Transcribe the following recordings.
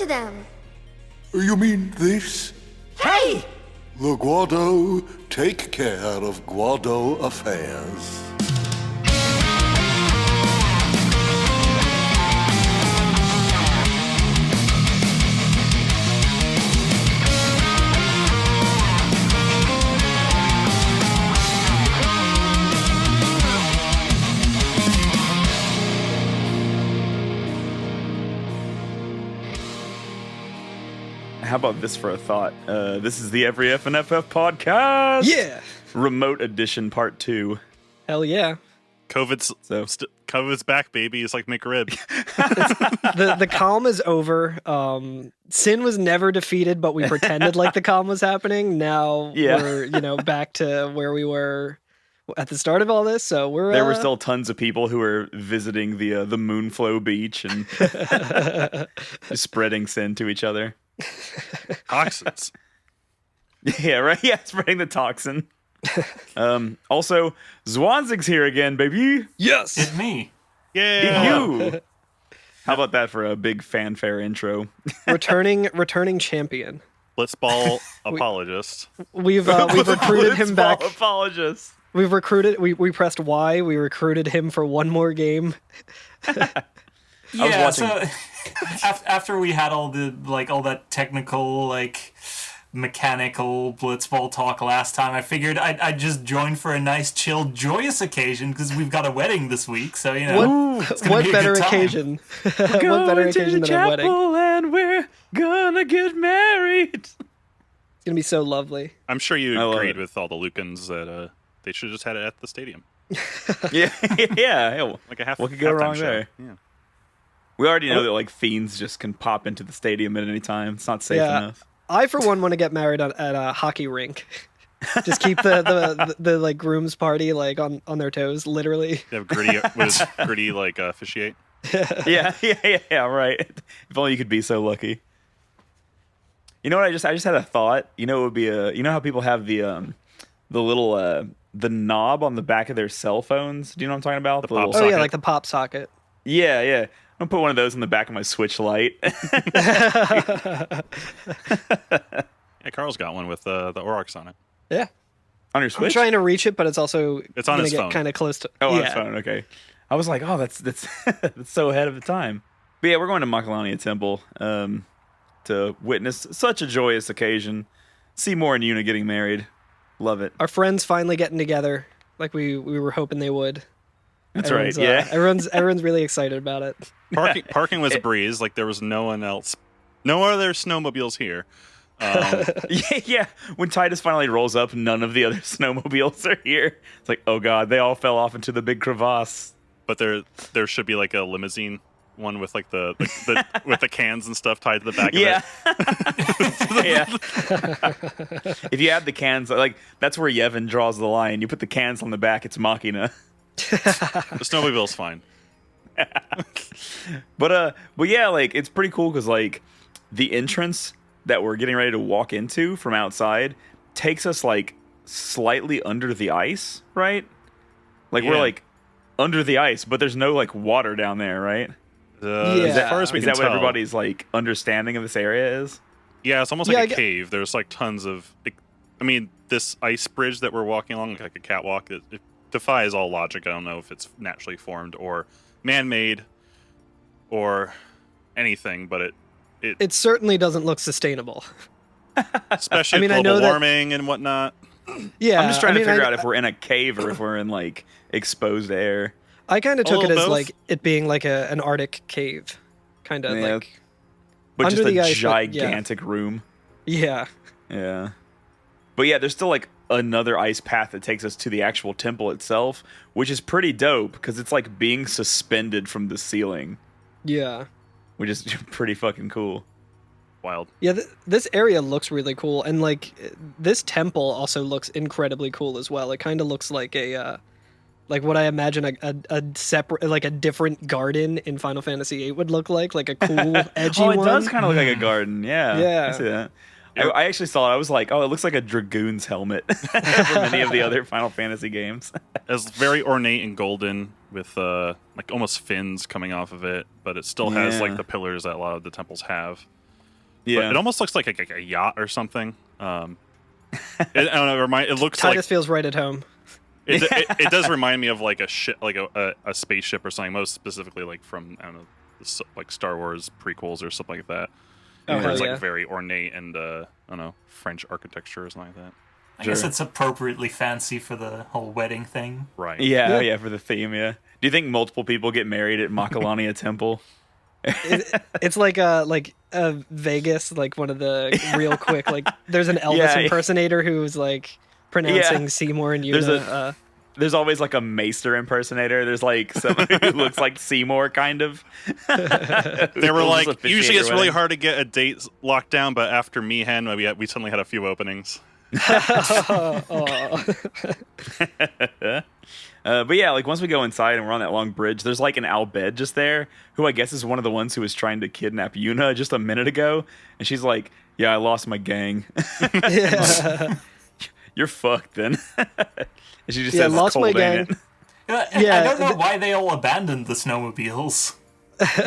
to them. You mean this? Hey! The Guado take care of Guado affairs. How about this for a thought? This is the Every FNFF podcast. Yeah. Remote edition part 2. Hell yeah. COVID's back, baby. It's like McRib. The calm is over. Sin was never defeated, but we pretended like the calm was happening. Now we're, back to where we were at the start of all this. So we're there were still tons of people who were visiting the Moonflow beach and spreading sin to each other. Toxins. Yeah, right. Yeah, spreading the toxin. Also, Mrzwanzig's here again, baby. Yes, It's me. Yeah. You. How about that for a big fanfare intro? returning champion. Blitzball apologist. We've recruited him back. Apologist. We pressed Y. We recruited him for one more game. Yeah, watching- so after we had all that technical, mechanical blitzball talk last time, I figured I'd just join for a nice, chill, joyous occasion because we've got a wedding this week. So it's gonna What be a better good time. occasion? What better occasion than a wedding? And we're gonna get married. It's gonna be so lovely. I'm sure you I love agreed it. with all the Lucans that they should have just had it at the stadium. Yeah. Like a half. What could go halftime wrong show. there? Yeah. We already know that fiends just can pop into the stadium at any time. It's not safe enough. I for one want to get married at a hockey rink. Just keep the groom's party on their toes, literally. You have gritty officiate. Yeah, right. If only you could be so lucky. You know what? I just had a thought. You know, it would be you know how people have the little the knob on the back of their cell phones. Do you know what I'm talking about? The The pop little- socket. Oh yeah, like the pop socket. Yeah. I'm gonna put one of those in the back of my Switch Lite. Yeah, Carl's got one with the Aurochs on it. Yeah. On your I'm Switch? trying to reach it, but it's also It's on gonna his get phone. kind of close to. Oh, on yeah. his phone. Okay. I was like, oh, that's that's so ahead of the time. But yeah, we're going to Macalania Temple to witness such a joyous occasion. Seymour and Yuna getting married. Love it. Our friends finally getting together, like we were hoping they would. That's right. Everyone's, Yeah. everyone's really excited about it. Parking was a breeze. Like there was no one else, no other snowmobiles here. Yeah. When Titus finally rolls up, none of the other snowmobiles are here. It's like, oh god, they all fell off into the big crevasse. But there should be like a limousine one with like the with the cans and stuff tied to the back Yeah. of it. Yeah. If you add the cans, that's where Yevon draws the line. You put the cans on the back, it's Machina. The snowmobile's fine. But yeah, it's pretty cool because the entrance that we're getting ready to walk into from outside takes us slightly under the ice, right? We're under the ice, but there's no water down there, right? As far as we Is can that what tell, everybody's understanding of this area is? yeah, it's almost like a cave. There's tons of. I mean, this ice bridge that we're walking along, like a catwalk, it defies all logic. I don't know if it's naturally formed or man-made or anything, but It certainly doesn't look sustainable. especially I know global that- warming and whatnot. Yeah, I'm just trying to figure out if we're in a cave or if we're in exposed air. I kind of took it little as both. it being an Arctic cave, kind of Yeah. But under just a the ice, but, yeah. gigantic room. yeah. Yeah. But yeah, there's still another ice path that takes us to the actual temple itself, which is pretty dope because it's being suspended from the ceiling, Yeah. which is pretty fucking cool. Wild. Yeah, this area looks really cool, and this temple also looks incredibly cool as well. It kind of looks like a what I imagine a separate, a different garden in Final Fantasy VIII would look like a cool, edgy Oh, it one. does kind of look like a garden. Yeah. Yeah. I see that. I actually saw it. I was like, oh, it looks like a dragoon's helmet from any of the other Final Fantasy games. It's very ornate and golden with almost fins coming off of it, but it still has Yeah. the pillars that a lot of the temples have. Yeah. But it almost looks like a yacht or something. I don't know. It looks Titus feels right at home. it does remind me of like a ship, like a spaceship or something. Most specifically, like from I don't know, like Star Wars prequels or something like that. Oh, Where it's hell yeah. like very ornate and I don't know, French architecture or something like that. I guess it's appropriately fancy for the whole wedding thing. Right. Yeah, for the theme, yeah. Do you think multiple people get married at Macalania Temple? It's like Vegas, like one of the real quick, like there's an Elvis impersonator who's like pronouncing Seymour and Yuna. There's always like a Maester impersonator. There's like somebody who looks like Seymour, kind of. They were like, usually it's really hard to get a date locked down, but after Meehan, we suddenly had a few openings. But yeah, like once we go inside and we're on that long bridge, there's like an Albed just there, who I guess is one of the ones who was trying to kidnap Yuna just a minute ago, and she's like, "Yeah, I lost my gang." You're fucked then. And she just says, lost cold, my gang. I don't know why they all abandoned the snowmobiles.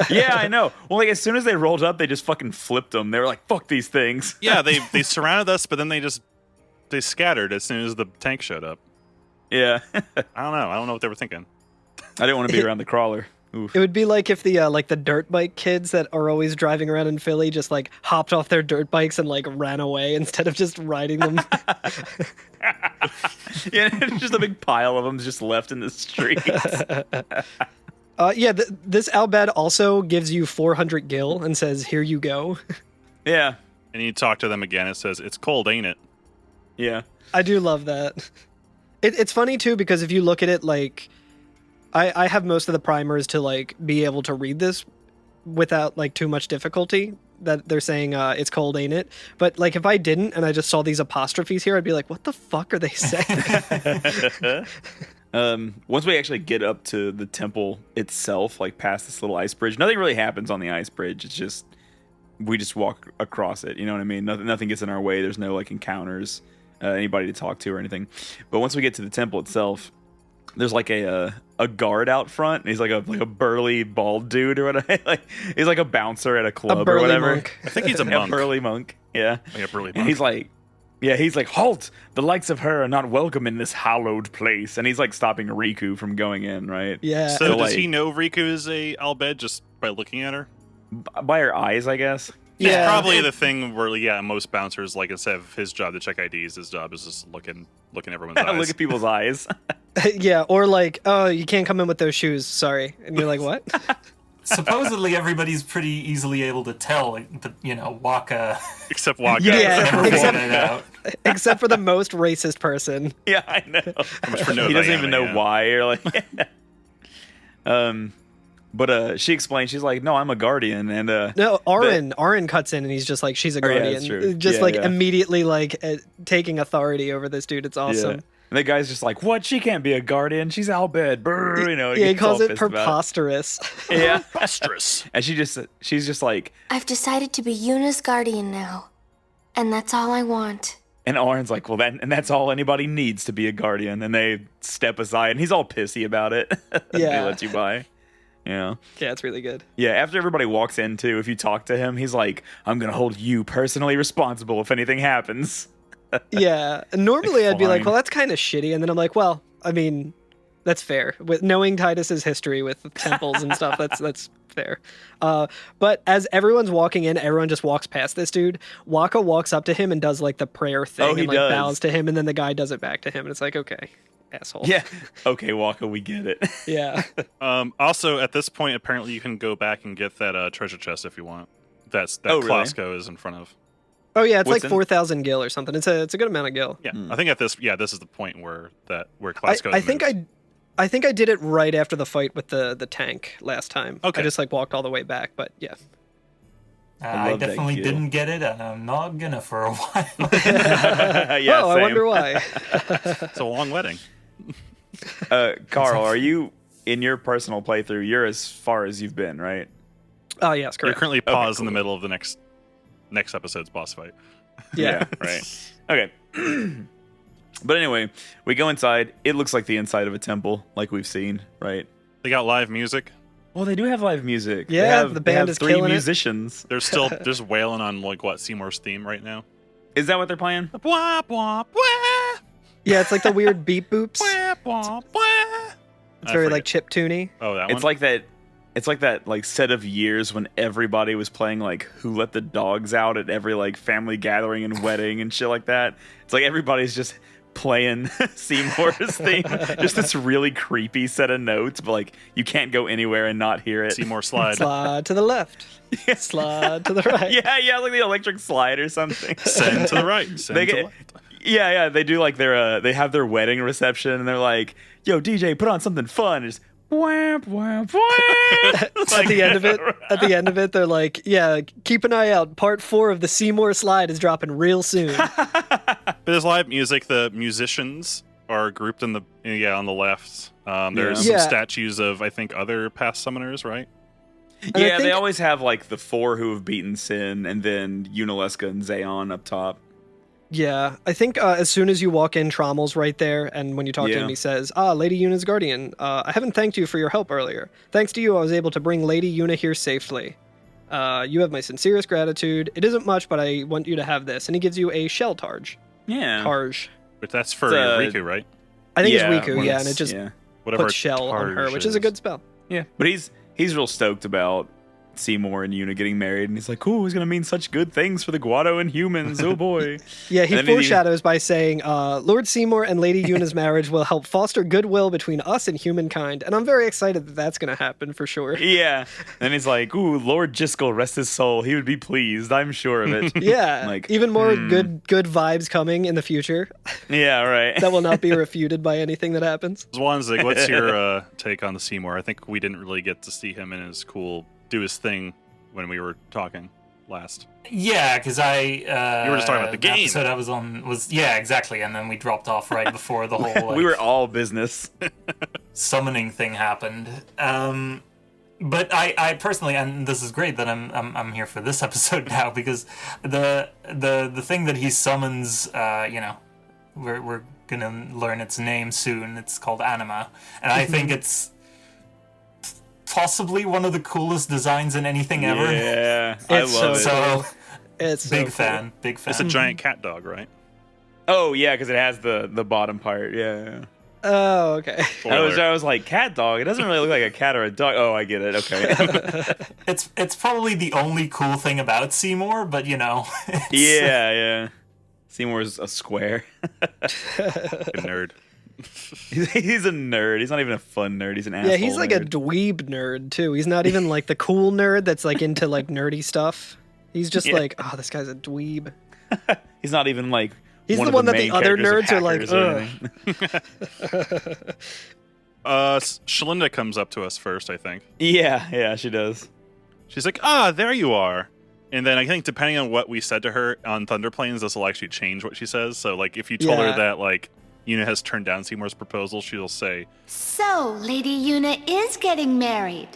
Yeah, I know. Well, like as soon as they rolled up, they just fucking flipped them. They were like, "Fuck these things." Yeah, they surrounded us, but then they scattered as soon as the tank showed up. Yeah. I don't know what they were thinking. I didn't want to be around the crawler. Oof. It would be like if the dirt bike kids that are always driving around in Philly just like hopped off their dirt bikes and like ran away instead of just riding them. Yeah, just a big pile of them just left in the street. This Albed also gives you 400 gil and says, "Here you go." Yeah. And you talk to them again, it says, "It's cold, ain't it?" Yeah. I do love that. It's funny too because if you look at it, like I have most of the primers to like be able to read this without like too much difficulty. That they're saying it's cold, ain't it? But like if I didn't and I just saw these apostrophes here, I'd be like, what the fuck are they saying? Once we actually get up to the temple itself, like past this little ice bridge, nothing really happens on the ice bridge. It's just we just walk across it. You know what I mean? Nothing gets in our way. There's no like encounters, anybody to talk to or anything. But once we get to the temple itself, there's like a guard out front. And he's like a burly bald dude or whatever. Like he's like a bouncer at a club or whatever. Monk. I think he's a monk. A burly monk. Yeah. Like a burly monk. And he's like, halt! The likes of her are not welcome in this hallowed place. And he's like stopping Riku from going in, right? Yeah. So does like- he know Riku is a Albed just by looking at her? By her eyes, I guess. It's Yeah. probably the thing where, most bouncers, like, instead of his job to check IDs, his job is just looking everyone's eyes. Look at people's eyes. Yeah, or like, oh, you can't come in with those shoes. Sorry, and you're like, what? Supposedly everybody's pretty easily able to tell, but Waka Except Waka. Yeah. never except- figured it out. Except for the most racist person. Yeah, I know. Much for no He doesn't Diana, even know yeah. why. Or like, but she explains. She's like, "No, I'm a guardian," and No, Aaron cuts in and he's just like, she's a Oh, yeah, guardian. that's true. Just Yeah, like yeah. immediately like taking authority over this dude. It's yeah. awesome. And the guy's just like, "What? She can't be a guardian. She's Albed." Brr, you know. Yeah, he gets all calls it pissed about preposterous. Yeah, Preposterous. and she's just like, I've decided to be Yuna's guardian now. And that's all I want. and Aaron's like, "Well, that's all anybody needs to be a guardian." And they step aside, and he's all pissy about it. They Yeah. let you by. You know. Yeah, it's really good. Yeah, after everybody walks in too, if you talk to him, he's like, "I'm gonna hold you personally responsible if anything happens." Yeah, and normally I'd be like, fine. well, that's kind of shitty, and then I'm like, well, I mean, that's fair. With knowing Titus's history with temples and stuff, that's fair. But as everyone's walking in, everyone just walks past this dude. Waka walks up to him and does like the prayer thing Oh, he and like does. bows to him, and then the guy does it back to him, and it's like, okay, asshole. Yeah. Okay, Waka, we get it. Yeah. Also, at this point, apparently you can go back and get that treasure chest if you want. That Oh, really? Klasko is in front of. Oh yeah, it's What's like in- 4,000 gil or something. It's a good amount of gil. Yeah, I think this is the point where Klasko. I think I think I did it right after the fight with the tank last time. Okay. I just like walked all the way back, but yeah. I love that definitely kill. didn't get it, and I'm not gonna for a while. Yeah, oh, I same. wonder why. It's a long wedding. Carl, are you in your personal playthrough? You're as far as you've been, right? Oh yes, You're correct. currently paused in the cool. middle of the next episode's boss fight. Yeah. Right. Okay. But anyway, we go inside. It looks like the inside of a temple, like we've seen, right? They got live music. Well, they do have live music. Yeah, They have, the they band have is 3 killing it. musicians. They're still just wailing on like what Seymour's theme right now. Is that what they're playing? Bwah, bwah, bwah, Yeah, it's like the weird beat boops. bwah, bwah, bwah. It's I very forget. like chip tuney. Oh, that one. It's like that. It's like that like set of years when everybody was playing like Who Let the Dogs Out at every like family gathering and wedding and shit like that. It's like everybody's just playing Seymour's theme. Just this really creepy set of notes, but like you can't go anywhere and not hear it. Seymour slide. Slide to the left. Slide to the right. Yeah, like the electric slide or something. Send to the right. Send They to the get- left. Yeah, they do like their they have their wedding reception and they're like, "Yo, DJ, put on something fun." And just wham, wham, wham. At the end of it, they're like, "Yeah, keep an eye out. Part 4 of the Seymour slide is dropping real soon." But there's live music. The musicians are grouped on the left. There's Yeah. some statues of I think other past summoners, right? I Yeah, they think- always have like the 4 who have beaten Sin, and then Unaleska and Zayon up top. Yeah, I think as soon as you walk in, Trommel's right there, and when you talk to him, he says, Lady Yuna's guardian, I haven't thanked you for your help earlier. Thanks to you, I was able to bring Lady Yuna here safely. You have my sincerest gratitude. It isn't much, but I want you to have this. And he gives you a shell targe. Yeah, Targe. But that's for It's, Riku, right? I think Yeah, it's Riku, well, yeah, it's- and it just yeah. Whatever. puts shell on her, Targe which is a good spell. Yeah, but he's real stoked about Seymour and Yuna getting married, and he's like, "Ooh, he's gonna mean such good things for the Guado and humans." Oh boy. Yeah, he And then foreshadows by saying, Lord Seymour and Lady Yuna's marriage will help foster goodwill between us and humankind, and I'm very excited that that's going to happen for sure. Yeah, and he's like, "Ooh, Lord Jiskel, rest his soul. He would be pleased. I'm sure of it." Yeah, Like, even more good vibes coming in the future Yeah, right. that will not be refuted by anything that happens. Mrzwanzig, what's your take on the Seymour? I think we didn't really get to see him in his cool do his thing when we were talking last. Yeah, because I You were just talking about the game. episode I was on was yeah, exactly, and then we dropped off right before the whole like, We were all business. summoning thing happened. But I personally, and this is great that I'm here for this episode now, because the thing that he summons, we're gonna learn its name soon. It's called Anima, and I think it's possibly one of the coolest designs in anything ever. Yeah, I It's love it. So It's so big cool. fan. It's a giant cat dog, right? Oh yeah, because it has the bottom part. Yeah. Oh, okay. Spoiler. I was like, cat dog. It doesn't really look like a cat or a dog. Oh, I get it. Okay. It's probably the only cool thing about Seymour, but it's, yeah. Seymour's a square. A nerd. He's a nerd. He's not even a fun nerd. He's an asshole. Yeah, he's like a nerd. dweeb nerd too. He's not even like the cool nerd that's like into like nerdy stuff. He's just Yeah. like, oh, this guy's a dweeb. He's not even like. He's one the of one that the main other characters of nerds are like, Hackers or anything. Shalinda comes up to us first, I think. Yeah, she does. She's like, there you are. And then I think depending on what we said to her on Thunder Plains, this will actually change what she says. So like if you told her Yeah. that like Yuna has turned down Seymour's proposal, she'll say, So, Lady Yuna is getting married.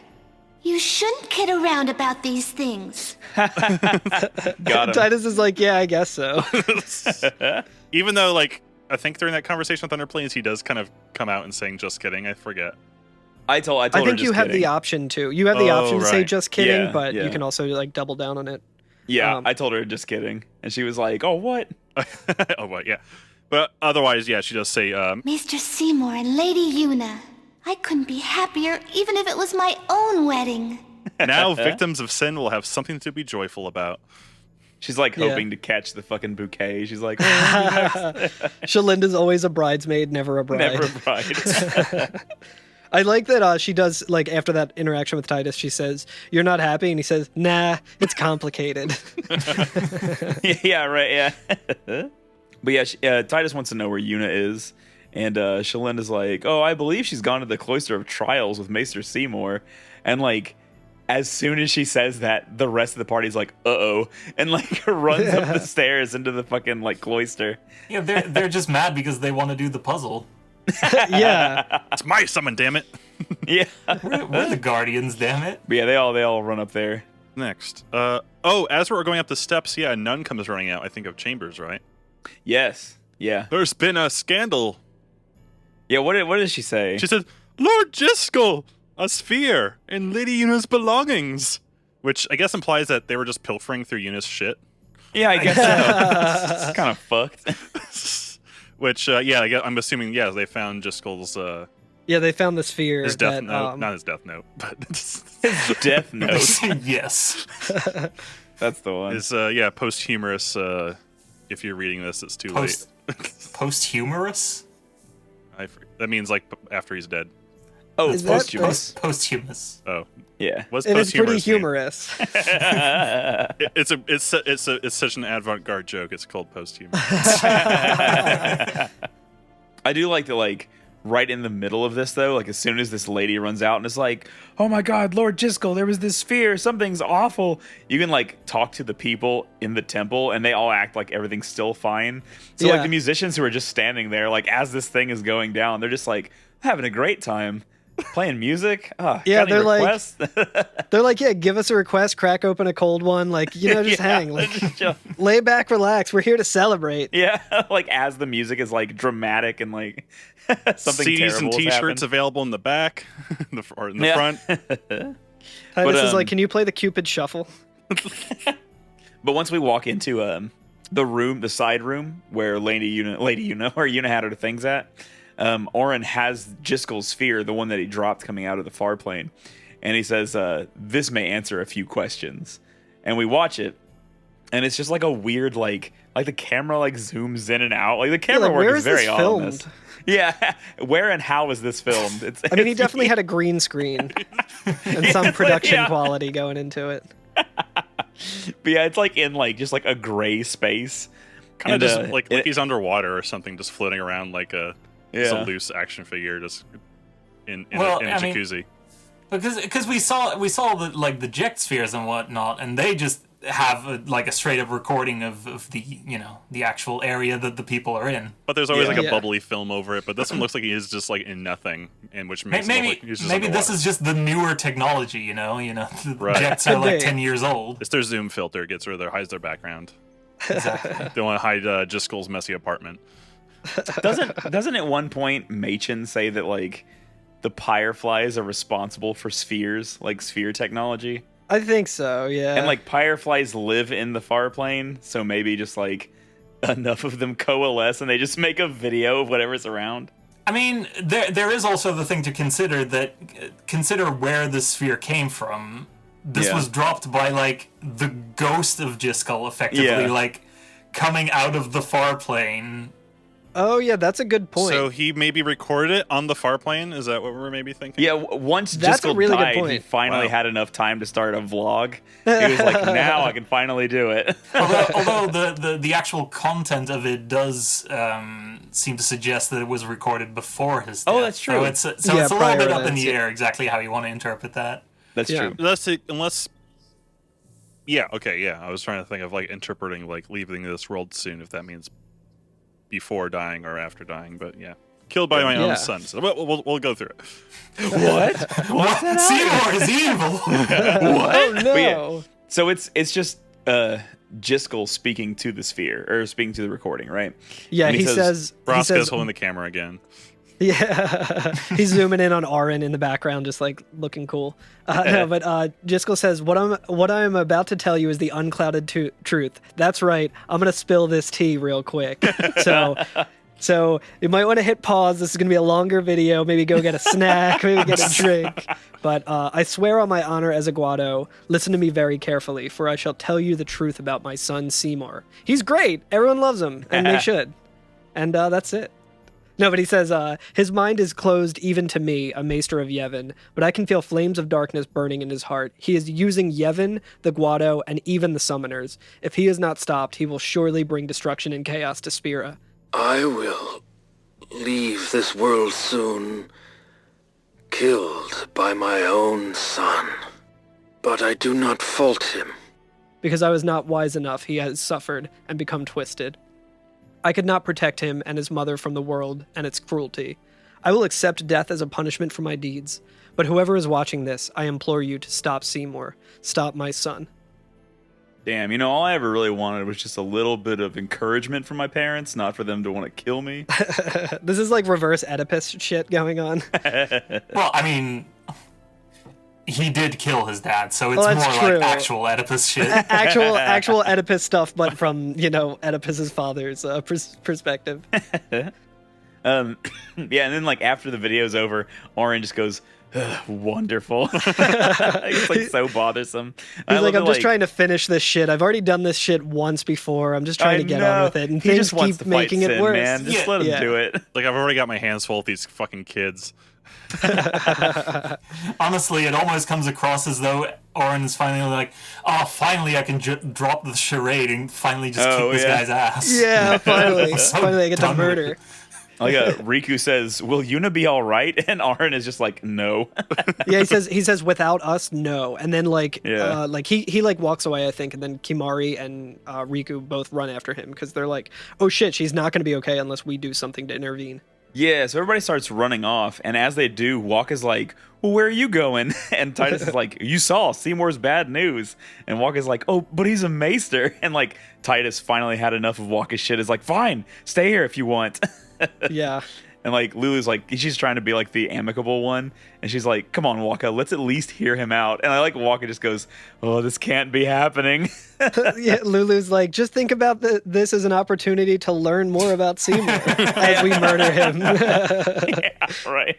You shouldn't kid around about these things. Got him. Titus is like, yeah, I guess so. even though like I think during that conversation with Thunder Plains, he does kind of come out and saying, just kidding. I forget. I told I her think just you have kidding. the option to. You have the Oh, option to say right. just kidding, Yeah, but yeah. you can also like double down on it. Yeah, Um, I told her just kidding, and she was like, "Oh, what?" Oh, what? Yeah. But otherwise, yeah, she does say, Mr. Seymour and Lady Yuna. I couldn't be happier even if it was my own wedding. now victims of sin will have something to be joyful about. She's like Yeah. hoping to catch the fucking bouquet. She's like, "Oh, Shalinda's always a bridesmaid, never a bride. never a bride." I like that she does, like, after that interaction with Titus, she says, "You're not happy?" And he says, "Nah, it's complicated." Yeah, right. Yeah. But yeah, Titus wants to know where Yuna is, and Shalinda's like, "Oh, I believe she's gone to the Cloister of Trials with Maester Seymour," and like. As soon as she says that, the rest of the party's like, "Uh-oh," and like runs up the stairs into the fucking like cloister. Yeah, they're just mad because they want to do the puzzle. Yeah. It's my summon, damn it. Yeah. We're the guardians, damn it. But yeah, they all run up there. Next. As we're going up the steps, yeah, a nun comes running out, I think, of chambers, right? Yes. Yeah. There's been a scandal. Yeah, what does she say? She said, Lord Jiskel, A sphere in Lady Yuna's belongings. Which I guess implies that they were just pilfering through Yuna's shit. Yeah, I guess so. It's kind of fucked. Which, I'm assuming, they found Jiskel's, Yeah, they found the sphere. his death that, note. Not his death note, but Death Note. Yes. That's the one. his, posthumous, if you're reading this, it's too late. Posthumous? That means, like, after he's dead. Oh, Is that posthumous. Posthumous. Oh. Yeah. What's It is pretty posthumous mean? humorous. It's such an avant-garde joke. It's called posthumous. I do like that, right in the middle of this, though, as soon as this lady runs out and is like, oh my god, Lord Jiskel, there was this sphere, something's awful. You can, talk to the people in the temple, and they all act like everything's still fine. So, Yeah. the musicians who are just standing there, as this thing is going down, they're just, having a great time. Playing music? Oh, Yeah, got any they're like- requests? They're like, yeah, give us a request, crack open a cold one, just hang. just chill. Lay back, relax. We're here to celebrate. Yeah, as the music is dramatic and something CDs terrible and has T-shirts happened. available in the back or in the front. Titus is um, like, can you play the Cupid Shuffle? But once we walk into the side room where Lady Yuna, where Yuna had her things at, Oren has Jiskel's sphere, the one that he dropped coming out of the far plane, and he says, "This may answer a few questions." And we watch it, and it's just a weird the camera zooms in and out. The camera where work is is very this odd on this. filmed? Yeah, where and how is this filmed? I mean, he definitely had a green screen and some production Yeah. quality going into it. But yeah, it's in just a gray space. Kind of And, just like he's underwater or something, just floating around just a loose action figure, just in a jacuzzi. Because we saw the Ject spheres and whatnot, and they just have a straight up recording of the the actual area that the people are in. But there's always Yeah. a bubbly film over it. But this one looks like he is just in nothing, and which makes it look like he's just Maybe this underwater. is just the newer technology. The Right. Jets are Could be. 10 years old. It's their zoom filter. It hides their background. Exactly. They want to hide Jiskel's messy apartment. Doesn't at one point Machen say that the Pyreflies are responsible for spheres, sphere technology? I think so, yeah. And Pyreflies live in the far plane, so maybe just enough of them coalesce and they just make a video of whatever's around. I mean, there is also the thing to consider consider where the sphere came from. This Yeah. was dropped by the ghost of Jiskel, effectively, Yeah. coming out of the far plane. Oh, yeah, that's a good point. So he maybe recorded it on the far plane. Is that what we're maybe thinking? Yeah, once That's a Jiskel really good died, he point. finally Wow. had enough time to start a vlog. He was like, now I can finally do it. Although the actual content of it does seem to suggest that it was recorded before his death. Oh, that's true. So it's a Yeah, little prior bit up in events, the yeah. air exactly how you want to interpret that. That's Yeah. true. Unless. Yeah. Okay. Yeah. I was trying to think of interpreting leaving this world soon, if that means before dying or after dying. But yeah, killed by my Yeah. own son. So we'll go through it. What? Seymour is evil! Oh, no. But yeah, so it's just Jiskel speaking to the sphere, or speaking to the recording, right? Yeah, And he says... he Broska's says holding the camera again. yeah, he's zooming in on Arin in the background, just looking cool. No, but Jiskel says, "What I'm about to tell you is the unclouded truth. That's right. I'm gonna spill this tea real quick. So you might want to hit pause. This is gonna be a longer video. Maybe go get a snack. Maybe get a drink. But I swear on my honor as a Guado, listen to me very carefully, for I shall tell you the truth about my son Seymour. He's great. Everyone loves him, and they should. And that's it." No, but he says, his mind is closed even to me, a maester of Yevon, but I can feel flames of darkness burning in his heart. He is using Yevon, the Guado, and even the summoners. If he is not stopped, he will surely bring destruction and chaos to Spira. I will leave this world soon, killed by my own son. But I do not fault him. Because I was not wise enough, he has suffered and become twisted. I could not protect him and his mother from the world and its cruelty. I will accept death as a punishment for my deeds. But whoever is watching this, I implore you to stop Seymour. Stop my son. Damn, all I ever really wanted was just a little bit of encouragement from my parents, not for them to want to kill me. This is reverse Oedipus shit going on. Well, I mean, he did kill his dad, so it's Well, more that's true. like actual Oedipus shit. actual Oedipus stuff, but from Oedipus's father's perspective. Yeah, and then like after the video's over, Oren just goes, wonderful. It's like so bothersome. He's like, I'm just trying to finish this shit. I've already done this shit once before. I'm just trying to get on with it, and he things just wants keep to fight making it sin, worse. man. Just let him do it. Like, I've already got my hands full with these fucking kids. Honestly, it almost comes across as though Oren is finally like, oh, finally I can drop the charade and finally just kick this guy's ass. Yeah, finally. So Finally I get to done with murder. it. Like Riku says, "Will Yuna be all right?" And Oren is just like, "No." Yeah, he says without us, no. And then Yeah. like he like walks away, I think, and then Kimari and Riku both run after him because they're like, oh shit, she's not going to be okay unless we do something to intervene. Yeah, so everybody starts running off, and as they do, Walk is like, well, where are you going? And Titus is like, you saw Seymour's bad news. And Walk is like, oh, but he's a maester. And like Titus finally had enough of Walk's shit, is like, fine, stay here if you want. Yeah. And like Lulu's like, she's trying to be like the amicable one, and she's like, come on, Waka, let's at least hear him out. And I like Waka just goes, oh, this can't be happening. Yeah, Lulu's like, just think about this as an opportunity to learn more about Seymour as we murder him. Yeah, right.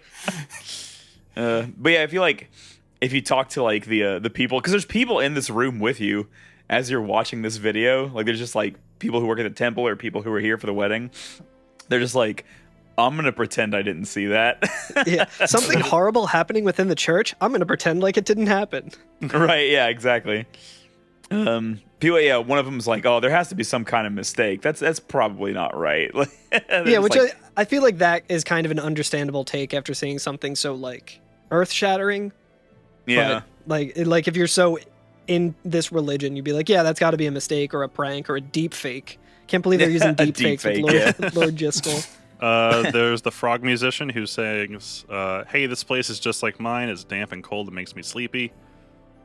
But yeah, I feel like if you talk to like the people, because there's people in this room with you as you're watching this video, like there's just like people who work at the temple or people who were here for the wedding. They're just like, I'm gonna pretend I didn't see that. Yeah, something horrible happening within the church. I'm gonna pretend like it didn't happen. Right? Yeah, exactly. People, yeah, one of them's like, oh, there has to be some kind of mistake. That's probably not right. Yeah, which like, I feel like that is kind of an understandable take after seeing something so like earth-shattering. yeah. But, like if you're so in this religion, you'd be like, yeah, that's got to be a mistake or a prank or a deep fake. Can't believe they're using deep fakes with Lord Jiskel. There's the frog musician who sings, hey, this place is just like mine. It's damp and cold. It makes me sleepy.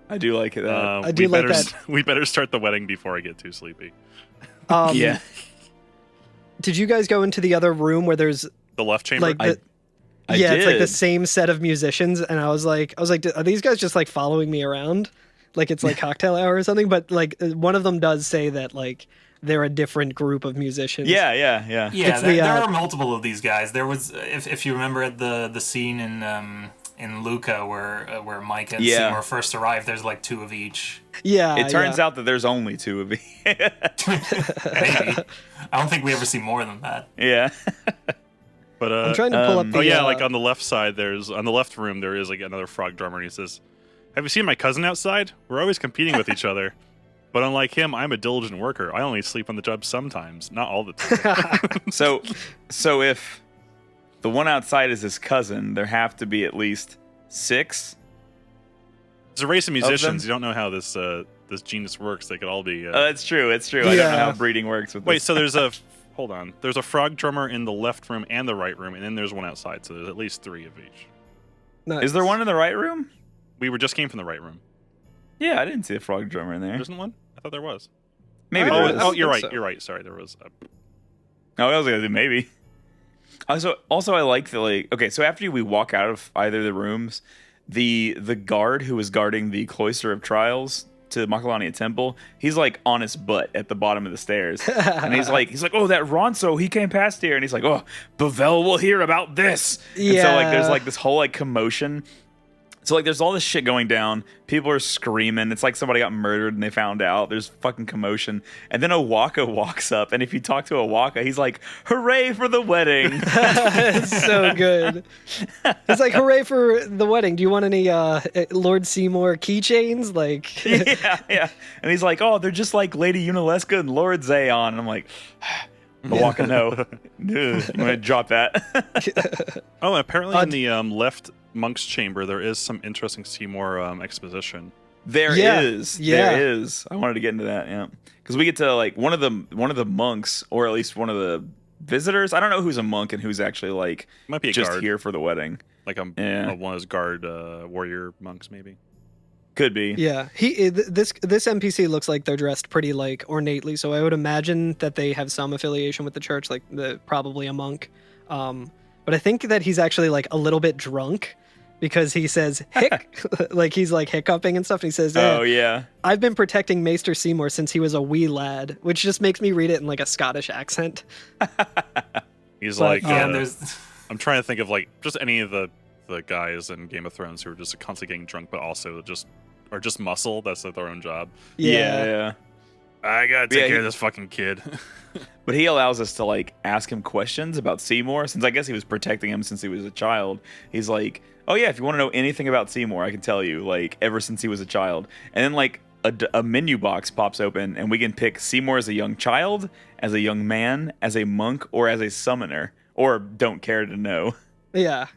I do like it. I do like that. We better start the wedding before I get too sleepy. Yeah. Did you guys go into the other room where there's The left chamber? like I it's like the did. same set of musicians, and I was like, are these guys just like following me around? Like it's like cocktail hour or something? But like one of them does say that like they're a different group of musicians. Yeah. Yeah, It's there are multiple of these guys. There was, if you remember the scene in Luca where Mike and Yeah. Seymour first arrived, there's like two of each. Yeah. It turns out that there's only two of me. Maybe. I don't think we ever see more than that. Yeah. But I'm trying to pull up the. oh yeah, like on the left side, on the left room, there is like another frog drummer, and he says, "Have you seen my cousin outside? We're always competing with each other. But unlike him, I'm a diligent worker. I only sleep on the job sometimes, not all the time." So if the one outside is his cousin, there have to be at least 6. It's a race of musicians. them? You don't know how this this genus works. They could all be. It's true. It's true. I don't know Yeah. how breeding works with Wait, this. so there's a hold on. There's a frog drummer in the left room and the right room, and then there's one outside. So there's at least 3 of each. Nice. Is there one in the right room? We just came from the right room. Yeah, I didn't see a frog drummer in there. There isn't one? I thought there was. Maybe Oh, there Oh, is. oh, you're think right. so. You're right. Sorry, there was. Oh, I was gonna do maybe. Also, I like the okay. So after we walk out of either of the rooms, the guard who was guarding the Cloister of Trials to Macalania Temple, he's like on his butt at the bottom of the stairs, and he's like, oh, that Ronso, he came past here, and he's like, oh, Bavel will hear about this. And so like there's Yeah. like this whole like commotion. So like there's all this shit going down. People are screaming. It's like somebody got murdered and they found out. There's fucking commotion. And then Owaka walks up, and if you talk to Owaka, he's like, hooray for the wedding. It's so good. It's like, hooray for the wedding. Do you want any Lord Seymour keychains? Like, yeah. And he's like, oh, they're just like Lady Unaleska and Lord Zayon. And I'm like, Owaka, no. Ugh, I'm going to drop that. Oh, and apparently in the left monk's chamber, there is some interesting Seymour exposition. There Yeah. is. Yeah. There is. I wanted to get into that, yeah. Because we get to like one of the monks, or at least one of the visitors. I don't know who's a monk and who's actually like Might be a just guard, here for the wedding. like Yeah. one of those guard warrior monks, maybe. Could be. yeah, this NPC looks like they're dressed pretty like ornately. So I would imagine that they have some affiliation with the church, like probably a monk. But I think that he's actually like a little bit drunk because he says hic, like he's like hiccuping and stuff. And he says, Oh yeah. I've been protecting Maester Seymour since he was a wee lad, which just makes me read it in like a Scottish accent. He's But, like, Yeah, there's I'm trying to think of like just any of the guys in Game of Thrones who are just constantly getting drunk, but also are just muscle. That's their own job. Yeah. I gotta Yeah, take care he- of this fucking kid. But he allows us to like ask him questions about Seymour, since I guess he was protecting him since he was a child. He's like, oh yeah, if you want to know anything about Seymour, I can tell you, like, ever since he was a child. And then like a menu box pops open, and we can pick Seymour as a young child, as a young man, as a monk, or as a summoner, or don't care to know. Yeah.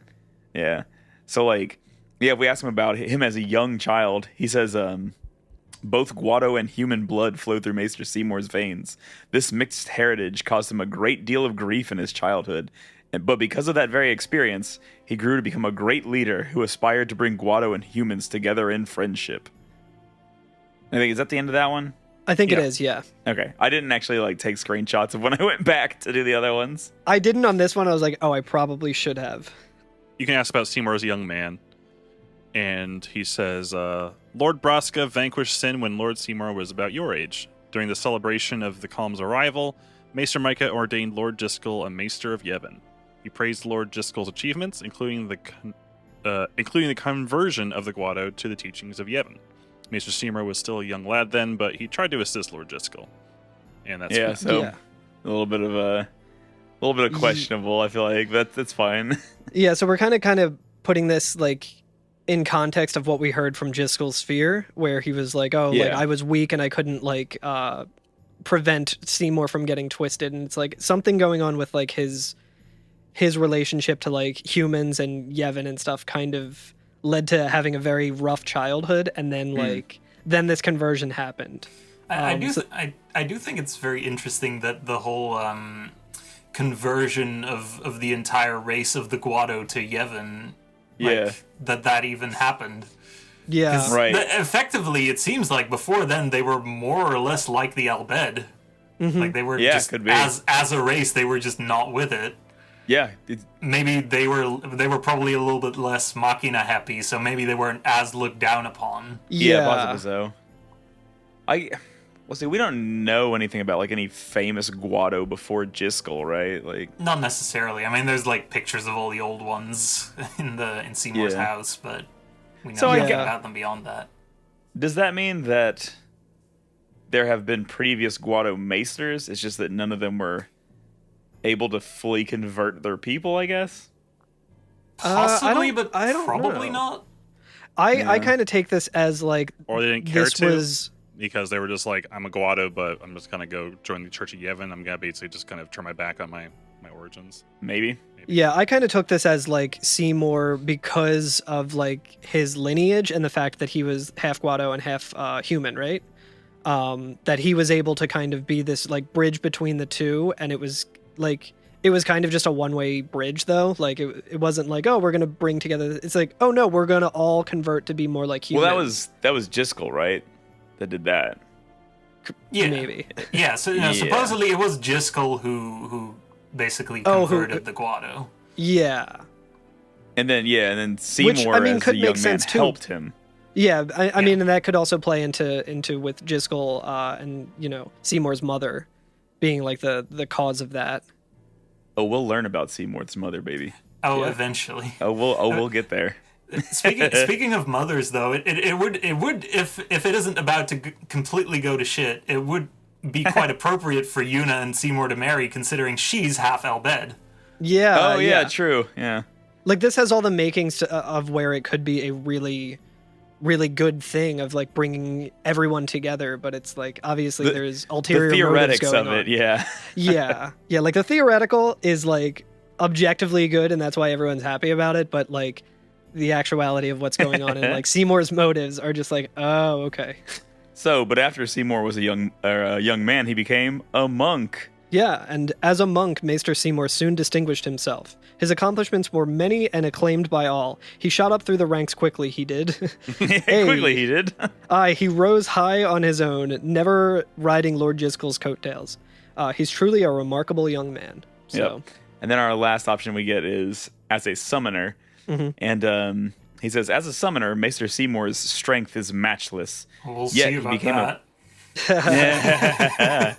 Yeah. So like, yeah, if we ask him about him as a young child, he says, both Guado and human blood flow through Maester Seymour's veins. This mixed heritage caused him a great deal of grief in his childhood, but because of that very experience, he grew to become a great leader who aspired to bring Guado and humans together in friendship. I think, is that the end of that one? I think it Yeah. is, yeah. Okay. I didn't actually like take screenshots of when I went back to do the other ones. I didn't on this one. I was like, oh, I probably should have. You can ask about Seymour as a young man. And he says, Lord Braska vanquished sin when Lord Seymour was about your age. During the celebration of the Calm's arrival, Maester Micah ordained Lord Jiskel a Maester of Yevon. He praised Lord Jiskel's achievements, including the conversion of the Guado to the teachings of Yevon. Maester Seymour was still a young lad then, but he tried to assist Lord Jiskel. And that's Yeah, good. so Yeah. a little bit of questionable, I feel like. That's fine. Yeah, so we're kind of putting this like in context of what we heard from Jiskel's fear, where he was like, "Oh, like Yeah. I was weak and I couldn't like prevent Seymour from getting twisted," and it's like something going on with like his relationship to like humans and Yevon and stuff kind of led to having a very rough childhood, and then like then this conversion happened. I do think it's very interesting that the whole conversion of the entire race of the Guado to Yevon, Yeah. that even happened. Yeah, 'Cause Right. Effectively, it seems like before then they were more or less like the Albed. Like they were Yeah, just could be. as a race, they were just not with it. Yeah. Maybe they were probably a little bit less Machina happy, so maybe they weren't as looked down upon. Yeah, possibly so. Well, see, we don't know anything about like any famous Guado before Jiskel, right? Like, Not necessarily. I mean, there's like pictures of all the old ones in Seymour's Yeah. house, but we know So I nothing gu- about them beyond that. does that mean that there have been previous Guado maesters? It's just that none of them were able to fully convert their people, I guess. Possibly, don't- but I don't probably know. not. I kind of take this as like Or they didn't care this to. was Because they were just like, I'm a Guado, but I'm just gonna go join the Church of Yevon. I'm gonna basically just kind of turn my back on my origins. Maybe. Yeah, I kind of took this as like Seymour because of like his lineage and the fact that he was half Guado and half human, right? That he was able to kind of be this like bridge between the two, and it was kind of just a one-way bridge though. Like it wasn't like, oh, we're gonna bring together. It's like, oh no, we're gonna all convert to be more like humans. Well, that was Jiskel, right? That did that. Yeah, Maybe. Yeah, so Yeah. supposedly it was Jiskel who basically Oh, converted the Guado. Yeah. And then Seymour, I mean, as could a make young man, sense, too. helped him. Yeah, I mean, and that could also play into with Jiskel and Seymour's mother being like the cause of that. Oh, we'll learn about Seymour's mother, baby. Oh, Yeah. eventually. We'll get there. Speaking of mothers, though, it would if it isn't about to completely go to shit, it would be quite appropriate for Yuna and Seymour to marry, considering she's half Albed. Yeah. Oh yeah, true. Yeah. Like this has all the makings of where it could be a really, really good thing of like bringing everyone together, but it's like obviously there's ulterior the motives theoretics going of it, on. yeah. Yeah. Like the theoretical is like objectively good, and that's why everyone's happy about it. But like the actuality of what's going on and like Seymour's motives are just like, oh, okay. So, but after Seymour was a young man, he became a monk. Yeah, and as a monk, Maester Seymour soon distinguished himself. His accomplishments were many and acclaimed by all. He shot up through the ranks quickly, he did. Quickly, he did. Aye, he rose high on his own, never riding Lord Jiskel's coattails. He's truly a remarkable young man. So, Yep. And then our last option we get is as a summoner. Mhm. And He says, as a summoner, Maester Seymour's strength is matchless. We'll Yet see he about became that.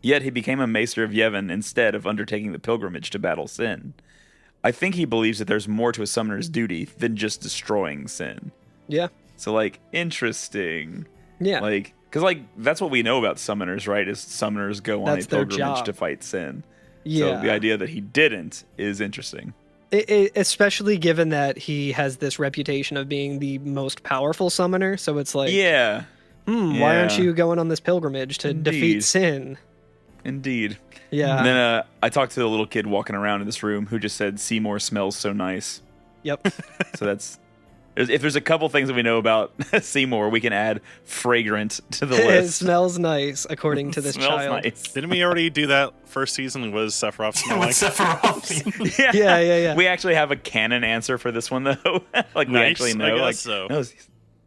Yet he became a Maester of Yevon instead of undertaking the pilgrimage to battle sin. I think he believes that there's more to a summoner's duty than just destroying sin. Yeah. So, like, interesting. Yeah. Like, because, like, that's what we know about summoners, right? Is summoners go on That's a their pilgrimage job. to fight sin. Yeah. So the idea that he didn't is interesting. Especially given that he has this reputation of being the most powerful summoner. So it's like, Yeah. why aren't Yeah. you going on this pilgrimage to defeat Indeed. sin? Indeed. Yeah. And then I talked to the little kid walking around in this room who just said Seymour smells so nice. Yep. So that's if there's a couple things that we know about Seymour, we can add fragrant to the It list. smells nice, according to this Smells child. nice. Didn't we already do that first season? Was Sephiroth smell like? Sephiroth. Yeah. We actually have a canon answer for this one though. Like we Nice, actually I know. guess Like so. no,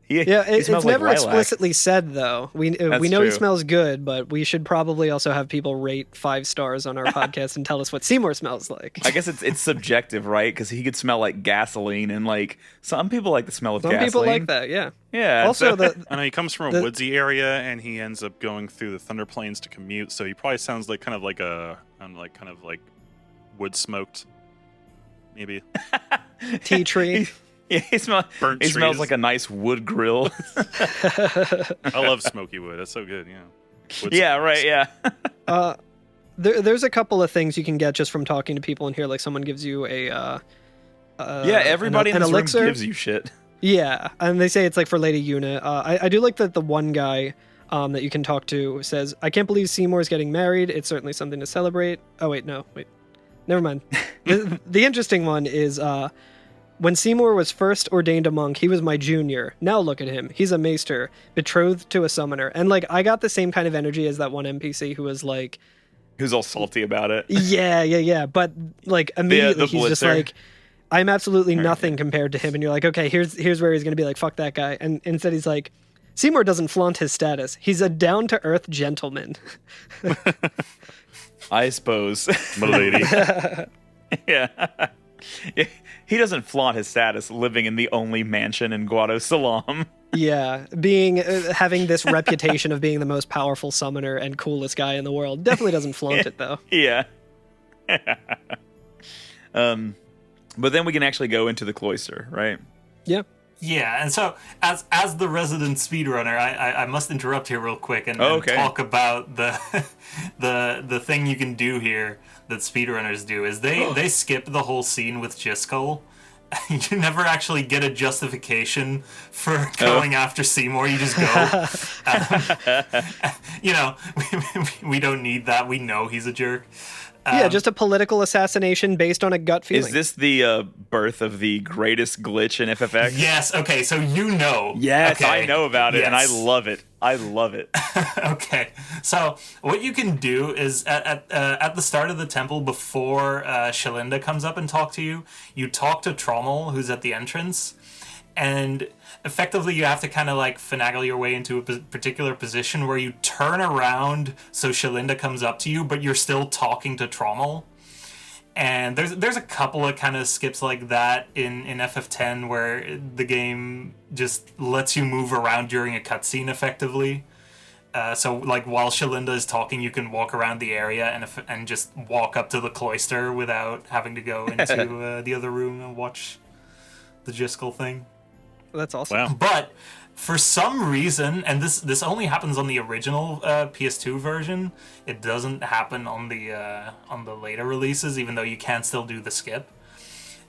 Yeah, he it's smells like never lilac. explicitly said though. We know he true. smells good, but we should probably also have people rate 5 stars on our podcast and tell us what Seymour smells like. I guess it's subjective, right? Because he could smell like gasoline, and like some people like the smell of Some gasoline. people like that, yeah. Yeah. Also, so- I know he comes from a woodsy area, and he ends up going through the Thunder Plains to commute. So he probably sounds like kind of like wood smoked, maybe. tea tree. Yeah, he smells Trees. like a nice wood grill. I love smoky wood. That's so good. Yeah. Wood Yeah, smoke. right. Yeah. There's a couple of things you can get just from talking to people in here. Like someone gives you Yeah, everybody an in this elixir. room gives you shit. Yeah, and they say it's like for Lady Yuna. I do like that the one guy that you can talk to says, I can't believe Seymour's getting married. It's certainly something to celebrate. Oh, wait, no. Wait. Never mind. The interesting one is when Seymour was first ordained a monk, he was my junior. Now look at him. He's a maester, betrothed to a summoner. And like I got the same kind of energy as that one NPC who was like, Who's all salty about it? yeah. But like immediately the he's just blitzer. like, I'm absolutely nothing compared to him. And you're like, okay, here's where he's going to be like, fuck that guy. And instead he's like, Seymour doesn't flaunt his status. He's a down-to-earth gentleman. I suppose. My lady. Yeah. Yeah. He doesn't flaunt his status living in the only mansion in Guado Salam. Yeah, having this reputation of being the most powerful summoner and coolest guy in the world. Definitely doesn't flaunt it, though. Yeah. But then we can actually go into the cloister, right? Yeah. Yeah, and so as the resident speedrunner, I must interrupt here real quick and Okay. talk about the the thing you can do here that speedrunners do is they skip the whole scene with Jiskel. You never actually get a justification for going after Seymour. You just go. We don't need that. We know he's a jerk. Yeah, just a political assassination based on a gut feeling. Is this the birth of the greatest glitch in FFX? Yes. Okay. So you know. Yes, okay, I know about it, and I yes. love it. I love it. Okay, so what you can do is at the start of the temple, before Shalinda comes up and talk to you, you talk to Trommel, who's at the entrance, and effectively you have to kind of like finagle your way into a particular position where you turn around so Shalinda comes up to you, but you're still talking to Trommel. And there's a couple of kind of skips like that in FF10 where the game just lets you move around during a cutscene effectively. So like while Shalinda is talking, you can walk around the area and just walk up to the cloister without having to go into the other room and watch the Jiskel thing. That's awesome. Wow. But for some reason, and this only happens on the original PS2 version, it doesn't happen on the later releases, even though you can still do the skip.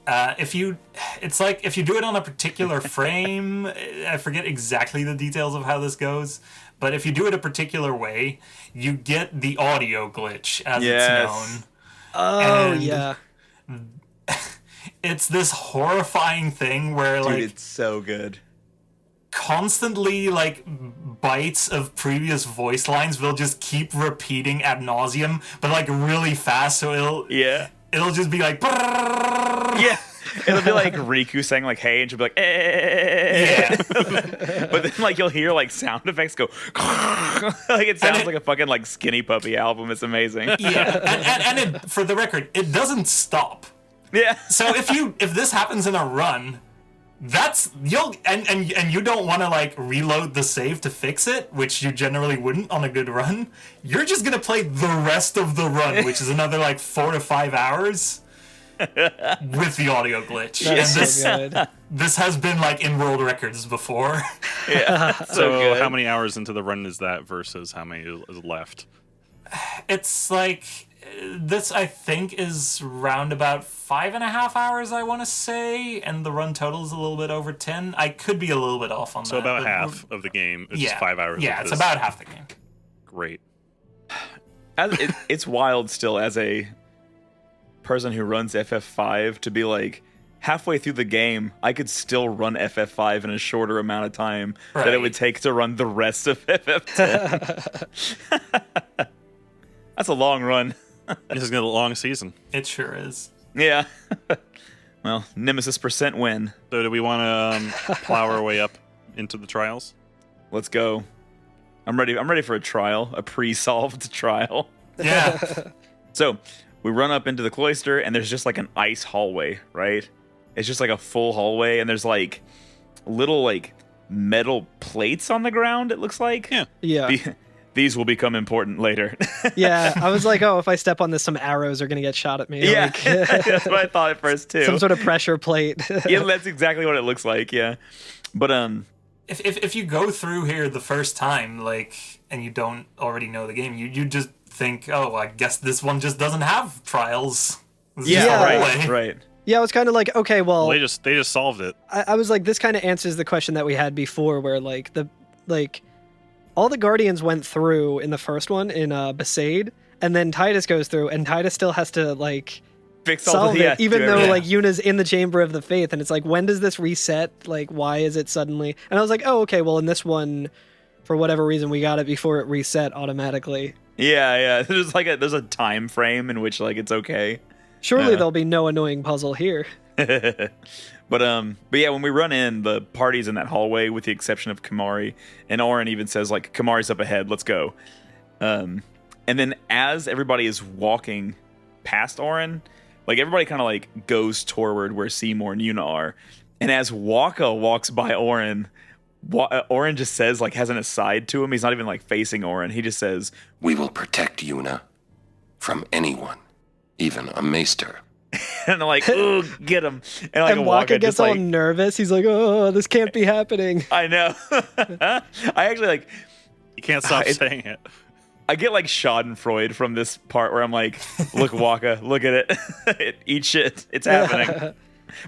If you do it on a particular frame, I forget exactly the details of how this goes, but if you do it a particular way, you get the audio glitch, as Yes. it's known. Oh, And yeah. It's this horrifying thing where Dude, like it's so good. constantly like bites of previous voice lines will just keep repeating ad nauseum, but like really fast, so Yeah. it'll just be like Yeah. It'll be like Riku saying like hey, and she'll be like yeah. But then like you'll hear like sound effects go like it sounds like a fucking like Skinny Puppy album. It's amazing. Yeah. And it, for the record, it doesn't stop. Yeah. So if this happens in a run, and you don't want to like reload the save to fix it, which you generally wouldn't on a good run. You're just gonna play the rest of the run, which is another like 4 to 5 hours with the audio glitch. That's and so good. this has been like in world records before. Yeah. So how many hours into the run is that versus how many is left? It's like this, I think, is round about 5.5 hours, I want to say, and the run total is a little bit over 10. I could be a little bit off on that. So about half of the game is 5 hours. Yeah, of it's this. about half the game. Great. It's wild still as a person who runs FF5 to be like, halfway through the game, I could still run FF5 in a shorter amount of time that it would take to run the rest of FF10. That's a long run. This is gonna be a long season. It sure is. Yeah. Well, Nemesis % win. So do we want to plow our way up into the trials? Let's go. I'm ready for a trial, a pre-solved trial. Yeah. So we run up into the cloister, and there's just like an ice hallway, right? It's just like a full hallway, and there's like little like metal plates on the ground, it looks like. Yeah. These will become important later. Yeah, I was like, oh, if I step on this, some arrows are going to get shot at me. Yeah, Like, that's what I thought at first, too. some sort of pressure plate. Yeah, that's exactly what it looks like, yeah. But, If you go through here the first time, like, and you don't already know the game, you just think, oh, I guess this one just doesn't have trials. This is yeah, just a right, hallway. right. Yeah, I was kind of like, okay, well, They just solved it. I was like, this kind of answers the question that we had before, where like all the Guardians went through in the first one in Besaid, and then Titus goes through, and Titus still has to like Fix all solve the, it, even do though everything. like Yuna's in the Chamber of the Faith, and it's like, when does this reset? Like, why is it suddenly? And I was like, oh, okay, well, in this one, for whatever reason, we got it before it reset automatically. Yeah. There's a time frame in which like it's okay. Surely there'll be no annoying puzzle here. But yeah, when we run in, the party's in that hallway with the exception of Kamari, and Oren even says like, Kamari's up ahead, let's go. And then as everybody is walking past Oren, like everybody kind of like goes toward where Seymour and Yuna are. And as Waka walks by Oren, Oren just says, like, has an aside to him. He's not even like facing Oren. He just says, We will protect Yuna from anyone, even a maester. and I'm like, ooh, get him. And like And Waka gets just all like, nervous. He's like, oh, this can't be happening. I know. I actually like, You can't stop saying it. I get like Schadenfreude from this part where I'm like, look, Waka, look at it. Eat shit. It's happening.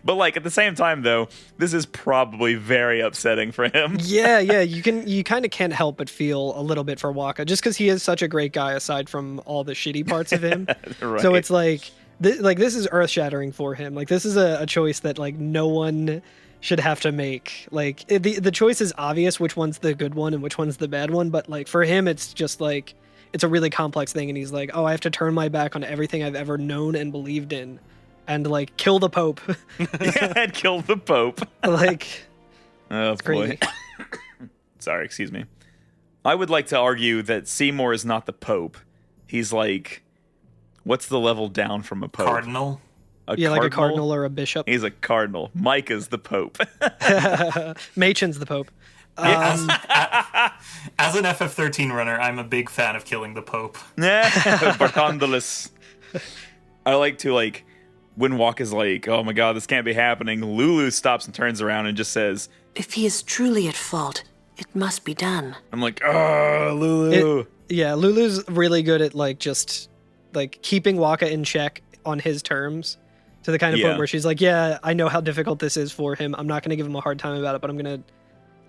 But like at the same time though, this is probably very upsetting for him. Yeah, you kind of can't help but feel a little bit for Waka, just because he is such a great guy aside from all the shitty parts of him. Right. So it's like, this is earth shattering for him. Like, this is a choice that like no one should have to make. Like, the choice is obvious which one's the good one and which one's the bad one, but like for him it's just like, it's a really complex thing, and he's like, oh, I have to turn my back on everything I've ever known and believed in and like kill the Pope. Yeah, and kill the Pope. Like, Oh boy. crazy. Sorry, excuse me. I would like to argue that Seymour is not the Pope. He's like, what's the level down from a Pope? Cardinal. Yeah, like a cardinal or a bishop. He's a cardinal. Micah's the Pope. Machen's the Pope. As an FF13 runner, I'm a big fan of killing the Pope. Bartondolus. I like to like when Walk is like, oh my god, this can't be happening. Lulu stops and turns around and just says, If he is truly at fault, it must be done. I'm like, oh, Lulu. Yeah, Lulu's really good at like just like keeping Waka in check on his terms, to the kind of Yeah. point where she's like, yeah, I know how difficult this is for him. I'm not going to give him a hard time about it, but I'm going to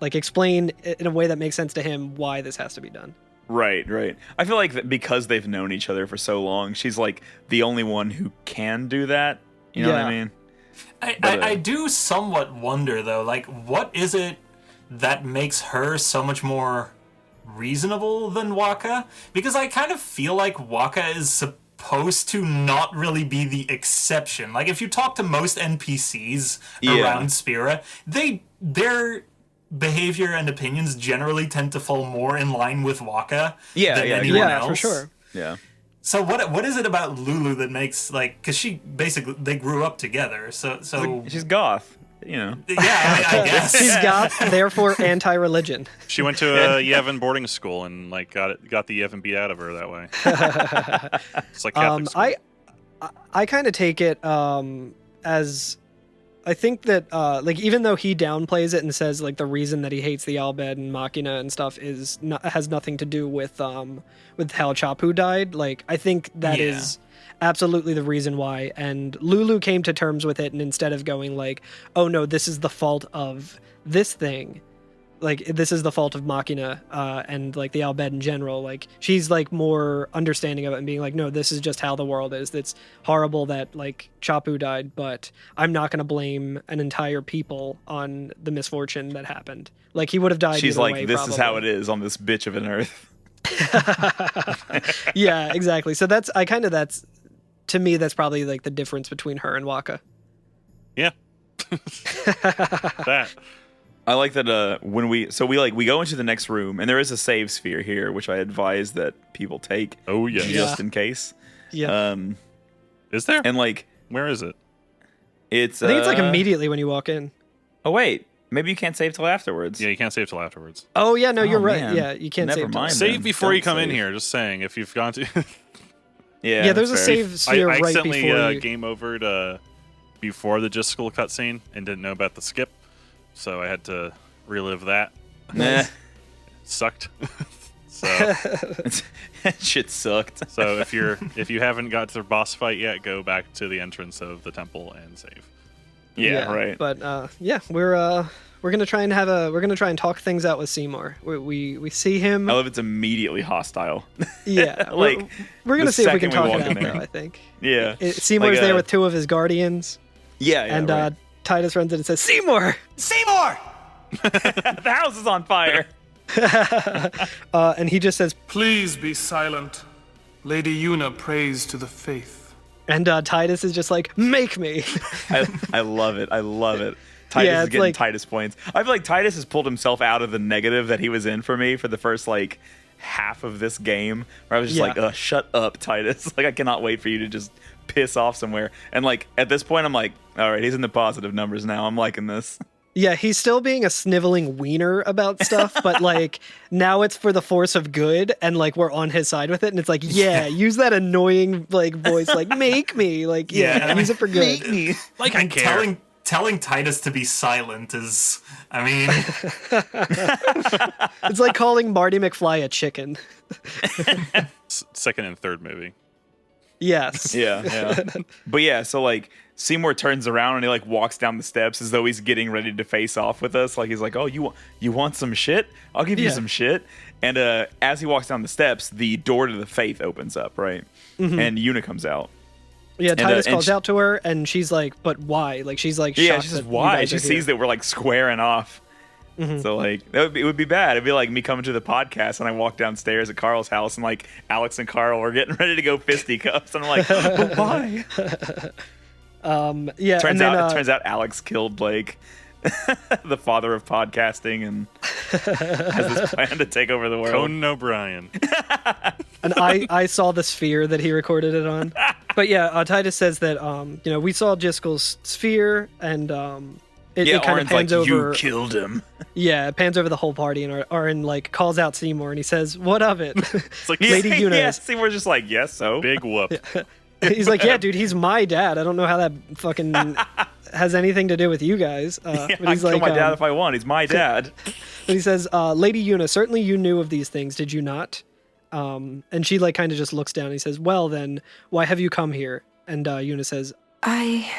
like explain in a way that makes sense to him why this has to be done. Right. I feel like that because they've known each other for so long, she's like the only one who can do that. You know what I Yeah. mean? I do somewhat wonder though, like, what is it that makes her so much more reasonable than Waka? Because I kind of feel like Waka is supposed to not really be the exception. Like, if you talk to most NPCs around Spira, their behavior and opinions generally tend to fall more in line with Waka than anyone Yeah, else. for sure. Yeah. So what is it about Lulu that makes, like, because she basically, they grew up together, so She's goth. you know. Yeah, I guess. She's got, therefore, anti-religion. She went to a Yevon boarding school and like got the Yevon beat out of her that way. It's like Catholic school. I kind of take it as, I think that like even though he downplays it and says like the reason that he hates the Al Bhed and Machina and stuff is has nothing to do with how Chapu died. Like I think that is absolutely the reason why. And Lulu came to terms with it, and instead of going like, oh no, this is the fault of this thing, like this is the fault of Machina and like the Al Bhed in general, like she's like more understanding of it and being like, no, this is just how the world is. It's horrible that like Chapu died, but I'm not going to blame an entire people on the misfortune that happened. Like he would have died. She's either like, way, this probably. is how it is on this bitch of an earth. Yeah, exactly. So that's to me that's probably like the difference between her and Waka. Yeah. That. I like that when we go into the next room, and there is a save sphere here, which I advise that people take. Oh yeah. Just in case. Yeah. Is there? And like, where is it? It's I think it's like immediately when you walk in. Oh wait, maybe you can't save till afterwards. Yeah, you can't save till afterwards. Oh yeah, no, you're right. Man. Yeah, you can't Never save. mind. Save then. before Don't you come in save. here. Just saying, if you've gone to. Yeah, there's a fair. save sphere I right accidentally before you. game overed before the just school cutscene and didn't know about the skip, so I had to relive that. Nah. Sucked. So Shit sucked. so if you haven't got to the boss fight yet, go back to the entrance of the temple and save. Yeah, right. But yeah, we're gonna try and talk things out with Seymour. We see him. I love it's immediately hostile. Yeah, Like, we're gonna the see if we can second we talk walk it in out there. though. I think. Yeah. Seymour's Like, there with two of his guardians, Yeah, and right. Titus runs in and says, "Seymour!" Seymour! The house is on fire. And he just says, Please be silent. Lady Yuna prays to the faith. and Titus is just like, "Make me." I love it. I love it. Titus Yeah, is it's getting like- Titus points. I feel like Titus has pulled himself out of the negative that he was in for me for the first like half of this game, where I was just Yeah. like, shut up, Titus. Like I cannot wait for you to just piss off somewhere. And like at this point I'm like, all right, he's in the positive numbers now. I'm liking this. Yeah, he's still being a sniveling wiener about stuff, but like now it's for the force of good, and like we're on his side with it, and it's like, yeah, use that annoying like voice, like make me, like use it for good. Like I And care. telling Titus to be silent is, I mean, It's like calling Marty McFly a chicken. Second and third movie. Yes. Yeah. But yeah, so like Seymour turns around and he like walks down the steps as though he's getting ready to face off with us. Like he's like, "Oh, you want some shit? I'll give you Yeah. some shit." And as he walks down the steps, the door to the faith opens up, right? And Yuna comes out. Yeah, Titus and calls she- out to her, and she's like, "But why?" Like she's like, Yeah, shocked she says, that you "Why?" guys She are sees here. that we're like squaring off. So like it would be bad. It'd be like me coming to the podcast and I walk downstairs at Carl's house and like Alex and Carl are getting ready to go fisticuffs and I'm like, "But why?" Yeah, Turns and then, out it turns out Alex killed Blake, the father of podcasting, and has this plan to take over the world. Conan O'Brien. and I saw the sphere that he recorded it on. But yeah, Titus says that we saw Jiskel's sphere, and it kind of Orin's pans like, over. "You killed him." Yeah, it pans over the whole party, and Orin like calls out Seymour, and he says, "What of it?" It's like Lady Yuna. Yeah, Seymour's just like, "Yes, so." big whoop. He's like, "Yeah, dude, he's my dad. I don't know how that fucking has anything to do with you guys." Yeah, But I he's can kill like, my dad if I want. He's my dad. but he says, "Lady Yuna, certainly you knew of these things, did you not?" And she like kind of just looks down. And he says, "Well, then, why have you come here?" And Yuna says, I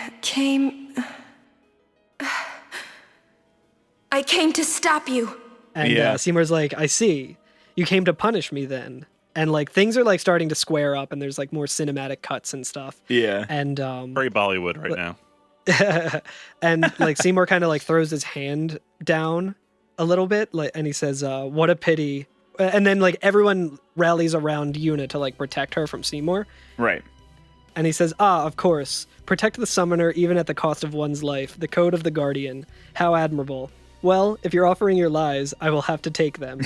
came to stop you. and Yeah. Seymour's like, "I see. You came to punish me then." And like things are like starting to square up, and there's like more cinematic cuts and stuff. Yeah. And Very Bollywood right now. and like Seymour kind of like throws his hand down a little bit, like, and he says, "What a pity." And then like everyone rallies around Yuna to like protect her from Seymour. Right. And he says, of course, protect the summoner even at the cost of one's life. The code of the guardian. How admirable. Well, if you're offering your lies, I will have to take them.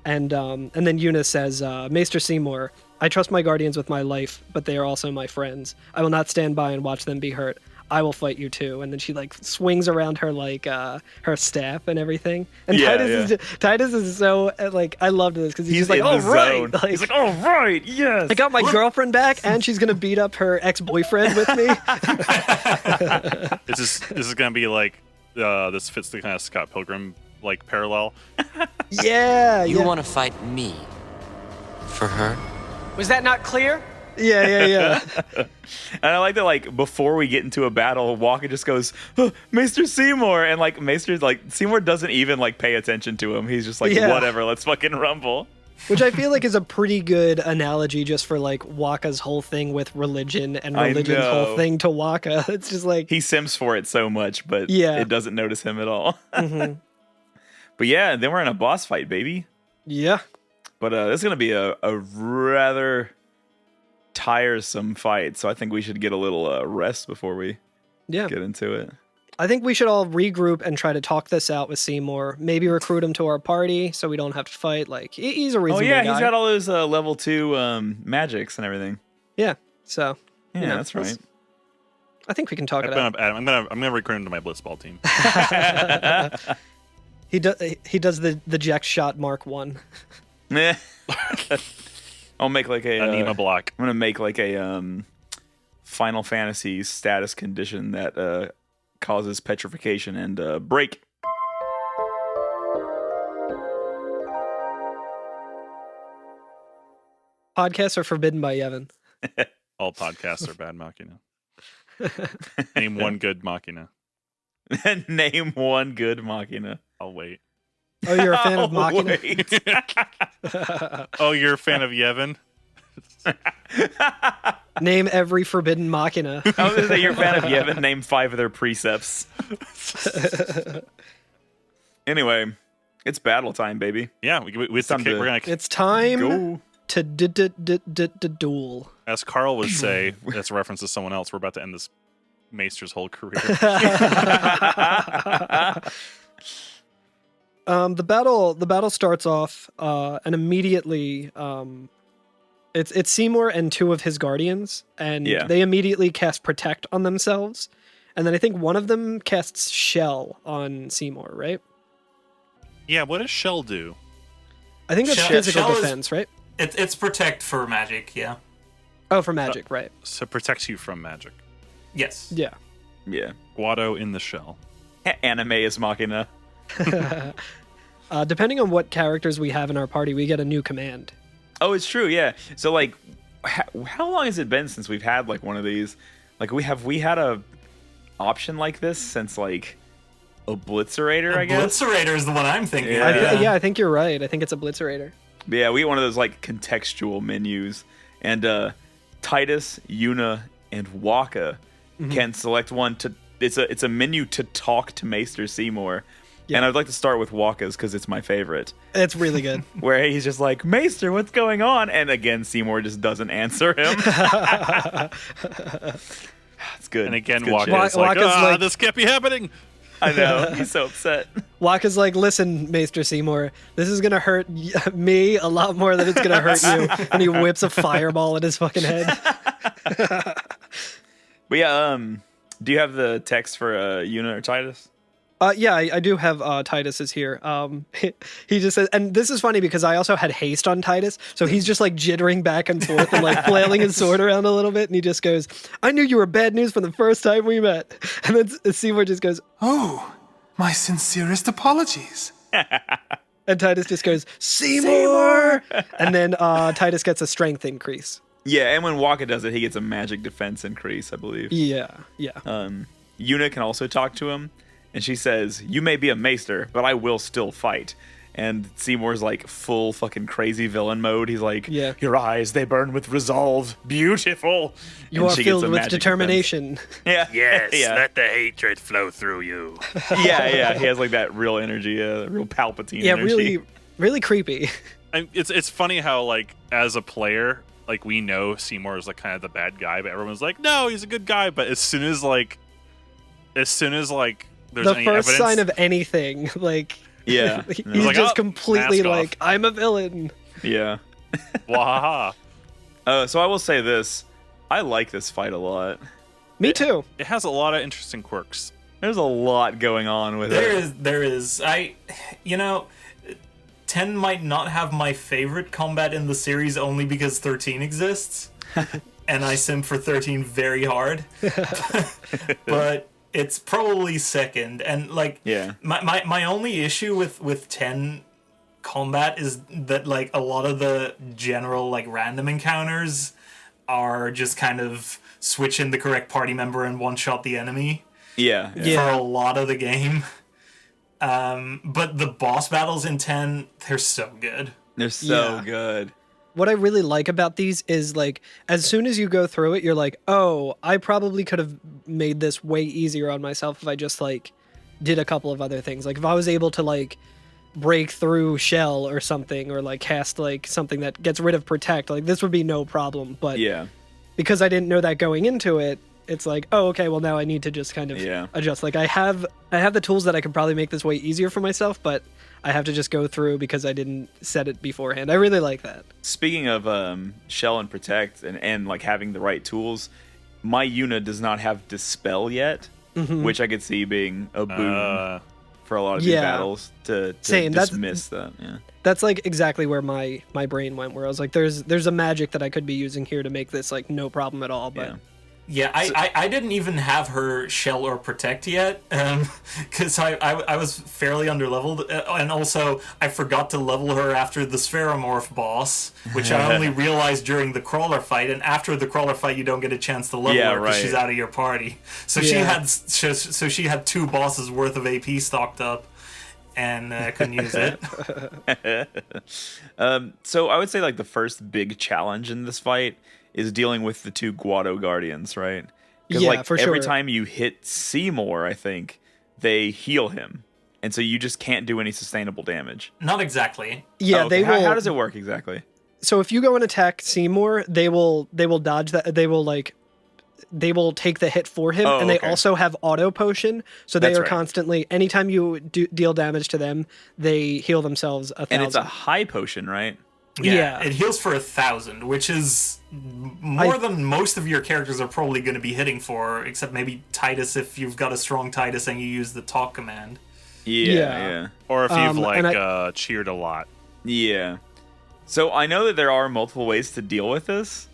And then Yuna says, Maester Seymour, I trust my guardians with my life, but they are also my friends. I will not stand by and watch them be hurt. I will fight you too. And then she like swings around her like her staff and everything. And Yeah, Titus is so like I loved this because he's just like, in oh the right, zone. like, He's like, oh right, yes. I got my girlfriend back, and she's gonna beat up her ex-boyfriend with me. This is gonna be like this fits the kind of Scott Pilgrim like parallel. You want to fight me for her? Was that not clear? Yeah. And I like that, like, before we get into a battle, Walker just goes, oh, Maester Seymour, and like Maester's like Seymour doesn't even like pay attention to him. He's just like, whatever, let's fucking rumble. Which I feel like is a pretty good analogy just for like Waka's whole thing with religion and religion's whole thing to Waka. It's just like he sims for it so much, but it doesn't notice him at all. Mm-hmm. But yeah, then we're in a boss fight, baby. Yeah. But this is gonna be a rather tiresome fight, so I think we should get a little rest before we get into it. I think we should all regroup and try to talk this out with Seymour. Maybe recruit him to our party so we don't have to fight. Like he's a reasonable guy. He's got all those level 2 magics and everything. Yeah, so that's right. I think we can talk it out. I'm gonna recruit him to my blitzball team. He does the Jack Shot Mark 1. I'll make like a Anima block. I'm gonna make like a Final Fantasy status condition that causes petrification and break. Podcasts are forbidden by Yevon. All podcasts are bad Machina. Name one good Machina. Name one good Machina. I'll wait. Oh, you're a fan of Machina? Oh, you're a fan of Yevon? Name every forbidden Machina. I was gonna say you're a fan of Yevon. Name 5 of their precepts. Anyway, it's battle time, baby. Yeah, it's time go to duel. As Carl would say, that's a reference to someone else. We're about to end this Maester's whole career. The battle starts off, and immediately, it's Seymour and 2 of his guardians, and they immediately cast Protect on themselves, and then I think one of them casts Shell on Seymour, right? Yeah, what does Shell do? I think that's physical defense, right? It's Protect for magic, yeah. Oh, for magic, right. So it protects you from magic. Yes. Yeah. Guado in the shell. Anime is Machina. Depending on what characters we have in our party, we get a new command. Oh, it's true, yeah. So, like, how long has it been since we've had, like, one of these? Like, we had a option like this since, like, Obliterator, I guess? Obliterator is the one I'm thinking. Yeah, I think you're right. I think it's Obliterator. But yeah, we get one of those, like, contextual menus. And Titus, Yuna, and Waka can select one to... It's a menu to talk to Maester Seymour. Yeah. And I'd like to start with Waka's because it's my favorite. It's really good. Where he's just like, Maester, what's going on? And again, Seymour just doesn't answer him. It's good. And again, Waka's like, this can't be happening. I know. He's so upset. Waka's like, listen, Maester Seymour, this is going to hurt me a lot more than it's going to hurt you. And he whips a fireball at his fucking head. But yeah, do you have the text for Yuna or Titus? Yeah, I do have Titus is here. He just says, and this is funny because I also had haste on Titus, so he's just like jittering back and forth and like flailing his sword around a little bit, and he just goes, I knew you were bad news from the first time we met. And then Seymour just goes, oh, my sincerest apologies. And Titus just goes, Seymour! And then Titus gets a strength increase. Yeah, and when Waka does it, he gets a magic defense increase, I believe. Yeah. Yuna can also talk to him, and she says, you may be a maester, but I will still fight. And Seymour's like full fucking crazy villain mode. He's like, your eyes, they burn with resolve. Beautiful. You are filled with determination. Yeah. Yes, let the hatred flow through you. Yeah. He has like that real energy, real Palpatine energy. Really, really creepy. It's funny how, like, as a player, like, we know Seymour is like kind of the bad guy, but everyone's like, no, he's a good guy. But as soon as there's the any first evidence, sign of anything, like, yeah, he's like, just completely like, off. I'm a villain. Yeah. Wahaha. So I will say this: I like this fight a lot. Me too. It has a lot of interesting quirks. There's a lot going on with it. There is. 10 might not have my favorite combat in the series only because 13 exists. And I simp for 13 very hard. But it's probably second. And my only issue with 10 combat is that like a lot of the general like random encounters are just kind of switch in the correct party member and one shot the enemy. Yeah. For a lot of the game. But the boss battles in 10, they're so good. They're so good. What I really like about these is like as soon as you go through it, you're like, oh, I probably could have made this way easier on myself if I just like did a couple of other things. Like if I was able to like break through shell or something, or like cast like something that gets rid of protect, like this would be no problem. But because I didn't know that going into it, it's like, oh, okay, well now I need to just kind of adjust. Like I have the tools that I could probably make this way easier for myself, but I have to just go through because I didn't set it beforehand. I really like that. Speaking of shell and protect and like having the right tools, my Yuna does not have dispel yet, which I could see being a boon for a lot of these battles to dismiss that. Yeah. That's like exactly where my brain went, where I was like, there's a magic that I could be using here to make this like no problem at all, but Yeah, I didn't even have her shell or protect yet, because I was fairly underleveled, and also I forgot to level her after the Spheromorph boss, which I only realized during the crawler fight, and after the crawler fight you don't get a chance to level her because she's out of your party. So she had 2 bosses worth of AP stocked up, and couldn't use it. So I would say like the first big challenge in this fight is dealing with the 2 Guado Guardians, right? Because like every time you hit Seymour, I think, they heal him. And so you just can't do any sustainable damage. Not exactly. Yeah, they will. How does it work exactly? So if you go and attack Seymour, they will dodge that. They will take the hit for him, and they also have auto potion, so they are constantly, anytime you deal damage to them, they heal themselves 1,000. And it's a high potion, right? Yeah, it heals for 1,000, which is more than most of your characters are probably going to be hitting for, except maybe Titus if you've got a strong Titus and you use the talk command. Yeah. Or if you've cheered a lot. Yeah. So I know that there are multiple ways to deal with this.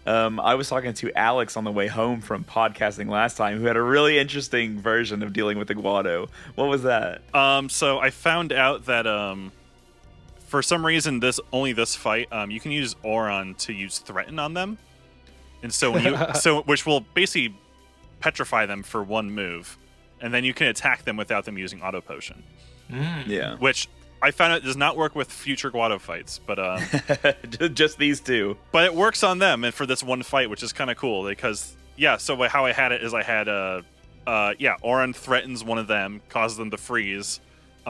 I was talking to Alex on the way home from podcasting last time, who had a really interesting version of dealing with the Guado. What was that? So I found out that for some reason, this fight, you can use Auron to use Threaten on them, and so which will basically petrify them for 1 move, and then you can attack them without them using auto potion. Yeah, which I found out does not work with future Guado fights, but just these 2. But it works on them, and for this one fight, which is kind of cool because So how I had it is I had Auron threatens one of them, causes them to freeze.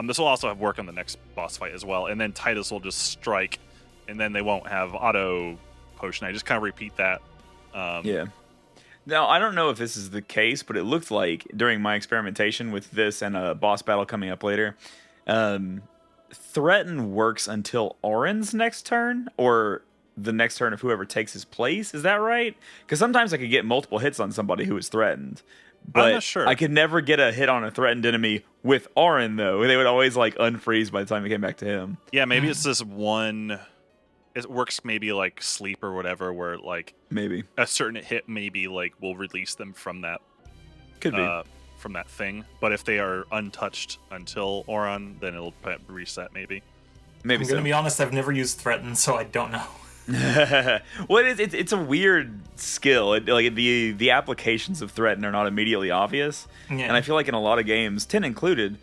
This will also have work on the next boss fight as well, and then Titus will just strike, and then they won't have auto potion. I just kind of repeat that. Now, I don't know if this is the case, but it looked like during my experimentation with this and a boss battle coming up later, Threaten works until Auron's next turn, or the next turn of whoever takes his place. Is that right? Because sometimes I could get multiple hits on somebody who is threatened. But I'm not sure. I could never get a hit on a threatened enemy with Auron, though. They would always like unfreeze by the time it came back to him. Yeah, maybe it's this one. It works maybe like sleep or whatever, where like maybe a certain hit maybe like will release them from that. Could be from that thing. But if they are untouched until Auron, then it'll reset maybe. I'm gonna be honest. I've never used Threaten, so I don't know. Well, it's a weird skill. Like the applications of Threaten are not immediately obvious, and I feel like in a lot of games, 10 included,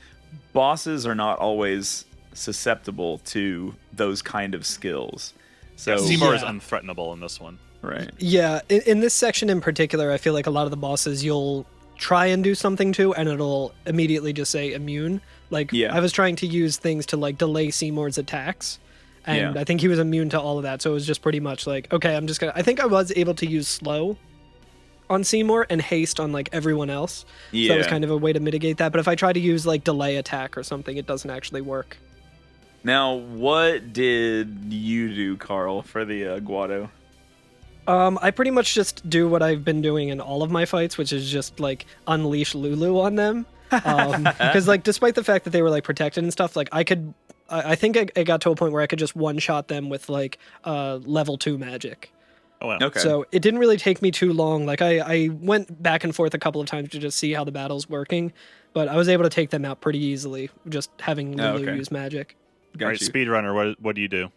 bosses are not always susceptible to those kind of skills. So Seymour is unthreatenable in this one, right? Yeah, in this section in particular, I feel like a lot of the bosses you'll try and do something to, and it'll immediately just say immune. Like I was trying to use things to like delay Seymour's attacks. And I think he was immune to all of that, so it was just pretty much like, okay, I'm just gonna... I think I was able to use slow on Seymour and haste on like everyone else. So that was kind of a way to mitigate that. But if I try to use like delay attack or something, it doesn't actually work. Now, what did you do, Carl, for the Guado? I pretty much just do what I've been doing in all of my fights, which is just like unleash Lulu on them. Because like, despite the fact that they were like protected and stuff, like I think it got to a point where I could just one shot them with like level 2 magic. Oh wow. Okay. So it didn't really take me too long. Like I went back and forth a couple of times to just see how the battle's working, but I was able to take them out pretty easily just having Lulu use magic. All right, speedrunner, what do you do?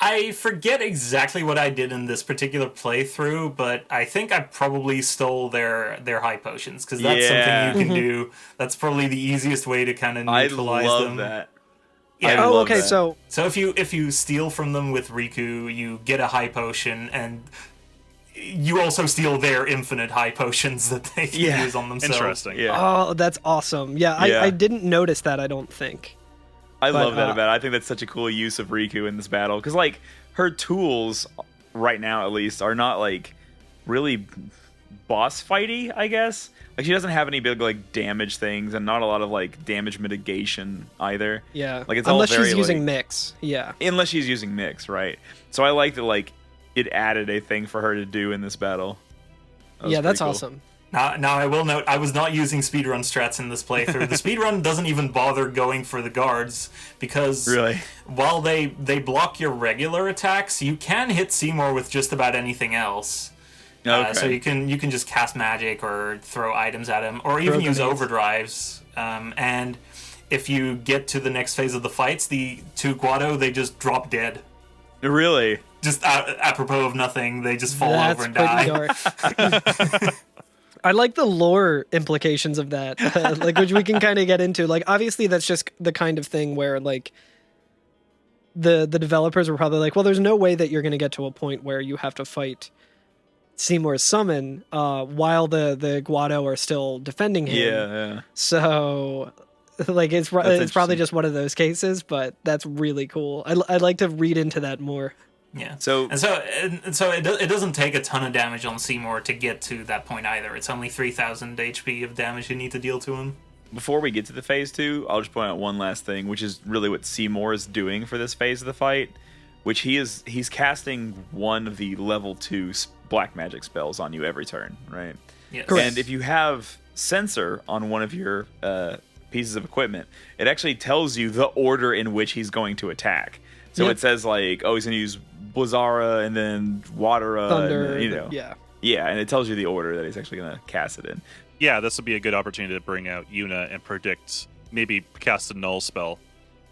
I forget exactly what I did in this particular playthrough, but I think I probably stole their high potions, because that's something you can do. That's probably the easiest way to kind of neutralize them. I love that. Yeah. Oh, okay. So if you steal from them with Riku, you get a high potion, and you also steal their infinite high potions that they can use on themselves. Interesting. Yeah. Oh, that's awesome. Yeah, I didn't notice that, I don't think. I love that about it. I think that's such a cool use of Riku in this battle, because like her tools right now at least are not like really boss fighty, I guess. Like she doesn't have any big like damage things, and not a lot of like damage mitigation either. Yeah, like it's unless all very, she's using like, mix. Yeah, unless she's using mix, right? So I like that like it added a thing for her to do in this battle. Yeah, that's cool. Awesome. Now I will note, I was not using speedrun strats in this playthrough. The speedrun doesn't even bother going for the guards, because while they block your regular attacks, you can hit Seymour with just about anything else. Okay. So you can just cast magic or throw items at him, or even use overdrives. And if you get to the next phase of the fights, the two Guado, they just drop dead. Really? Just apropos of nothing, they just fall over and die. I like the lore implications of that, like which we can kind of get into. Like, obviously, that's just the kind of thing where like the developers were probably like, well, there's no way that you're going to get to a point where you have to fight Seymour's summon while the Guado are still defending him. Yeah. So, like, it's probably just one of those cases, but that's really cool. I'd like to read into that more. Yeah. So it doesn't take a ton of damage on Seymour to get to that point either. It's only 3,000 HP of damage you need to deal to him. Before we get to the phase 2, I'll just point out one last thing, which is really what Seymour is doing for this phase of the fight, which he's casting one of the level 2 black magic spells on you every turn, right? Yes. Correct. And if you have Sensor on one of your pieces of equipment, it actually tells you the order in which he's going to attack. So it says like, oh, he's going to use Blizzara and then Watera, Thunder, and then, yeah, and it tells you the order that he's actually going to cast it in. Yeah, this would be a good opportunity to bring out Yuna and predict, maybe cast a null spell.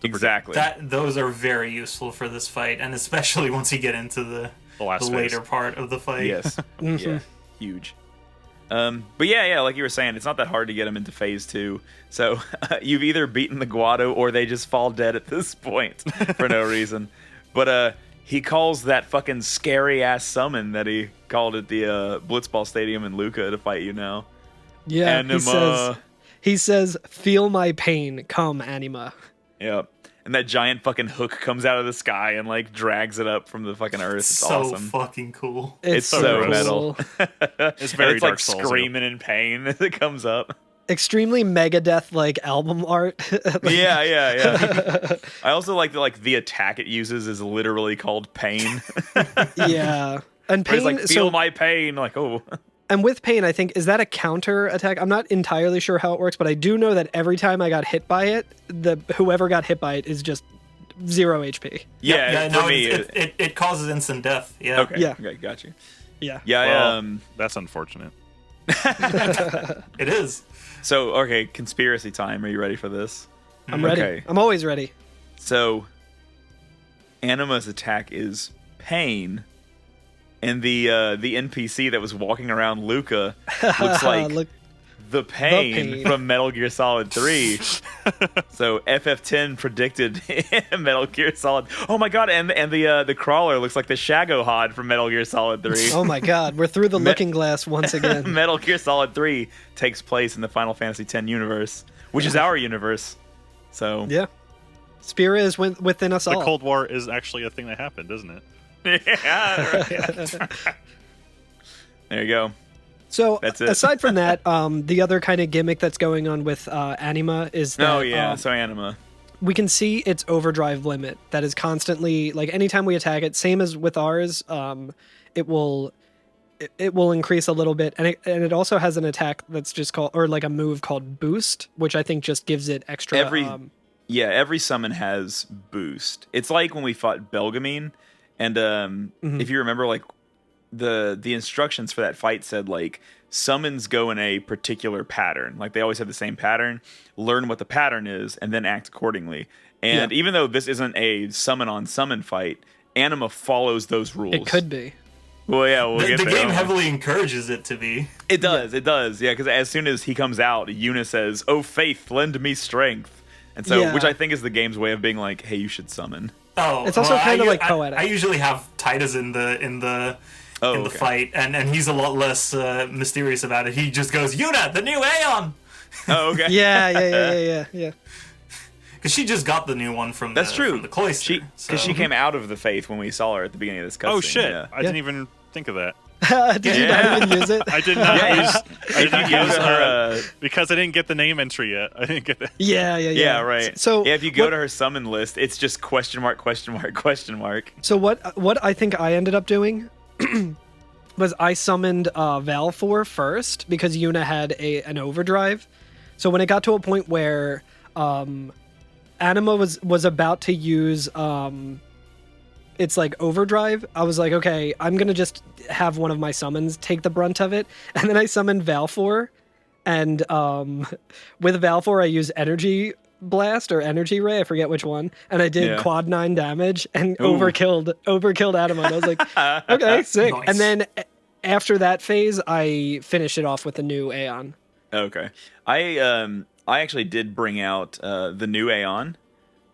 Exactly. Those are very useful for this fight, and especially once you get into the later part of the fight. Yes, yeah, huge. But yeah, like you were saying, it's not that hard to get him into phase 2. So you've either beaten the Guado or they just fall dead at this point for no reason. But he calls that fucking scary ass summon that he called at the Blitzball Stadium in Luca to fight you now. Yeah, Anima. He says, "Feel my pain, come, Anima." Yep. And that giant fucking hook comes out of the sky and like drags it up from the fucking earth. It's so awesome. Fucking cool. It's so metal. It's very it's Dark like Souls, screaming in pain as it comes up. Extremely Megadeth like album art. Yeah. I also like that the attack it uses is literally called pain. Yeah. And pain, pain, like, feel my pain, like, oh. And with pain, I think, is that a counter attack? I'm not entirely sure how it works, but I do know that every time I got hit by it, whoever got hit by it is just 0 HP. For me, it causes instant death. Yeah. Okay. Yeah. Okay. Got you. Yeah. Yeah. That's unfortunate. It is. So, okay, conspiracy time. Are you ready for this? I'm ready. Okay. I'm always ready. So, Anima's attack is pain. And the NPC that was walking around Luca looks like the pain from Metal Gear Solid 3. So FF10 predicted Metal Gear Solid. Oh my god! And the crawler looks like the Shagohod from Metal Gear Solid 3. Oh my god! We're through the looking glass once again. Metal Gear Solid 3 takes place in the Final Fantasy X universe, which is our universe. So yeah, Spira is within us all. The Cold War is actually a thing that happened, isn't it? Yeah. There you go. So that's it. Aside from that, the other kind of gimmick that's going on with Anima is that so Anima. We can see its overdrive limit that is constantly, like, anytime we attack it, same as with ours, it will increase a little bit, and it also has an attack that's just called, or like a move called Boost, which I think just gives it extra. Every summon has Boost. It's like when we fought Belgamine, and if you remember, like the instructions for that fight said like summons go in a particular pattern. Like they always have the same pattern. Learn what the pattern is, and then act accordingly. And even though this isn't a summon on summon fight, Anima follows those rules. It could be. Well, yeah, we'll get the there. game heavily encourages it to be. It does, yeah, because as soon as he comes out, Yuna says, "Oh, Faith, lend me strength," and so, which I think is the game's way of being like, "Hey, you should summon." Oh, it's also kind of like poetic. I usually have Titus in the fight, and he's a lot less mysterious about it. He just goes, "Yuna, the new Aeon." Oh, okay. yeah. Because she just got the new one from That's true. From the cloister. Because she came out of the Faith when we saw her at the beginning of this cutscene. Oh shit! I didn't even think of that. Did you not even use it? I did not use. I did not use her because I didn't get the name entry yet. I didn't get that. Yeah, right. So if you go to her summon list, it's just question mark. So what I think I ended up doing was I summoned Valfor first because Yuna had an overdrive. So when it got to a point where Anima was about to use it's like overdrive, I was like, okay, I'm gonna just have one of my summons take the brunt of it, and then I summoned Valfor, and with Valfor I used Energy Blast or Energy Ray, I forget which one, and I did quad 9 damage and overkilled Anima. And I was like, okay, sick. Nice. And then after that phase, I finished it off with the new Aeon. Okay, I actually did bring out the new Aeon.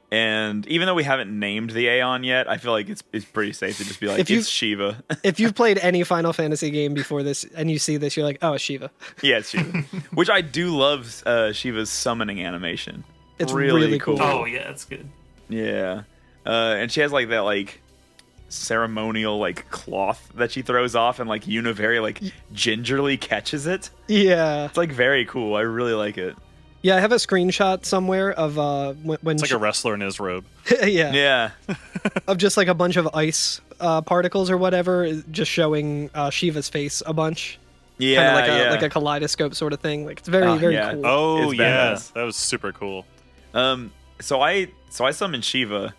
And even though we haven't named the Aeon yet, I feel like it's pretty safe to just be like, it's Shiva. If you've played any Final Fantasy game before this and you see this, you're like, oh, it's Shiva. Yeah, it's Shiva. Which I do love Shiva's summoning animation. It's really cool. Oh, yeah, it's good. Yeah. And she has like that like ceremonial like cloth that she throws off, and like Yuna very like gingerly catches it. Yeah. It's like very cool. I really like it. Yeah, I have a screenshot somewhere of when it's like a wrestler in his robe. Yeah. Of just like a bunch of ice particles or whatever, just showing Shiva's face a bunch. Yeah, kind of like a kaleidoscope sort of thing. Like it's very cool. Oh yeah, that was super cool. So I summoned Shiva,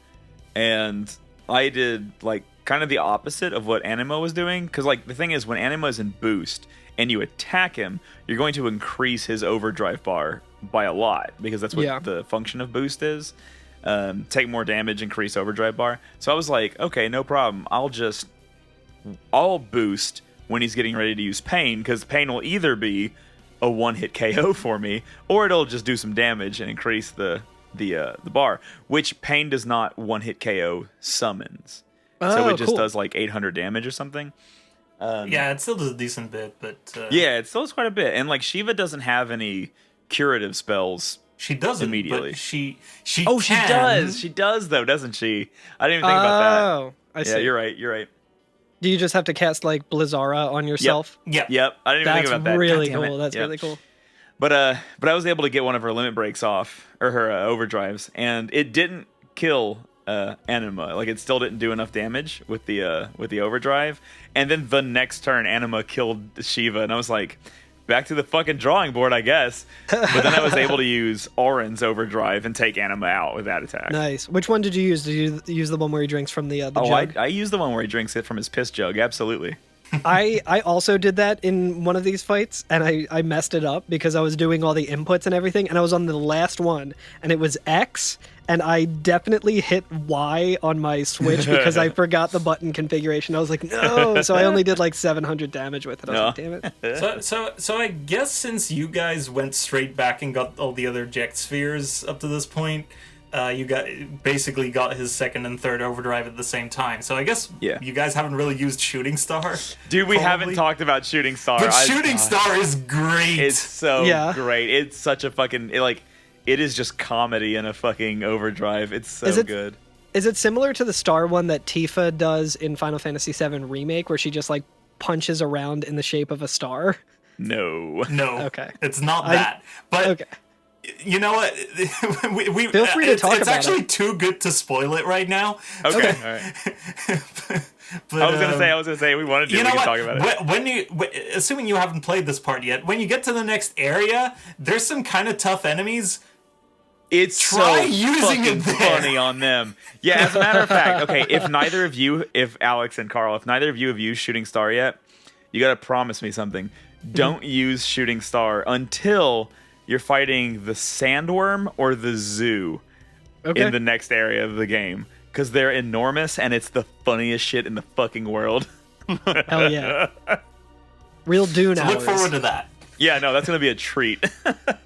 and I did like kind of the opposite of what Anima was doing, because like the thing is when Anima is in boost and you attack him, you're going to increase his overdrive bar by a lot, because that's what the function of boost is. Take more damage, increase overdrive bar. So I was like, okay, no problem. I'll boost when he's getting ready to use pain, because pain will either be a one-hit KO for me, or it'll just do some damage and increase the bar, which pain does not one-hit KO summons. So it just does like 800 damage or something. Yeah, it still does a decent bit, but yeah, it still does quite a bit. And like Shiva doesn't have any curative spells. She doesn't immediately. But she oh, can. she does. She does though, doesn't she? I didn't even think about that. Oh, I see. Yeah, you're right. Do you just have to cast like Blizzara on yourself? Yep. I didn't even think about that. Really cool. That's really cool. But I was able to get one of her limit breaks off, or her overdrives, and it didn't kill Anima. Like it still didn't do enough damage with the overdrive. And then the next turn, Anima killed Shiva, and I was like, back to the fucking drawing board, I guess. But then I was able to use Auron's overdrive and take Anima out with that attack. Nice. Which one did you use? Did you use the one where he drinks from the jug? I used the one where he drinks it from his piss jug. Absolutely. I also did that in one of these fights, and I messed it up because I was doing all the inputs and everything, and I was on the last one, and it was X, and I definitely hit Y on my Switch because I forgot the button configuration. I was like, no! So I only did like 700 damage with it. I was like, damn it. So I guess since you guys went straight back and got all the other eject spheres up to this point, you basically got his second and third overdrive at the same time. So I guess you guys haven't really used Shooting Star. Dude, we haven't talked about Shooting Star. But Shooting Star is great. It's so great. It's such a fucking... It is just comedy in a fucking overdrive. It's so good. Is it similar to the star one that Tifa does in Final Fantasy VII Remake, where she just like punches around in the shape of a star? No. Okay. It's not that. But... Okay. You know what? we Feel free to talk about it. It's actually too good to spoil it right now. Okay. All right. But, I was gonna say we wanted to. You know we can what? talk about it. Assuming you haven't played this part yet, when you get to the next area, there's some kind of tough enemies. It's Try so using fucking it there. funny on them. Yeah, as a matter of fact, okay, if Alex and Carl, if neither of you have used Shooting Star yet, you gotta promise me something. Don't use Shooting Star until you're fighting the sandworm or the zoo in the next area of the game. Because they're enormous and it's the funniest shit in the fucking world. Hell yeah. Real Dune So hours. look forward to that. Yeah, no, that's gonna be a treat.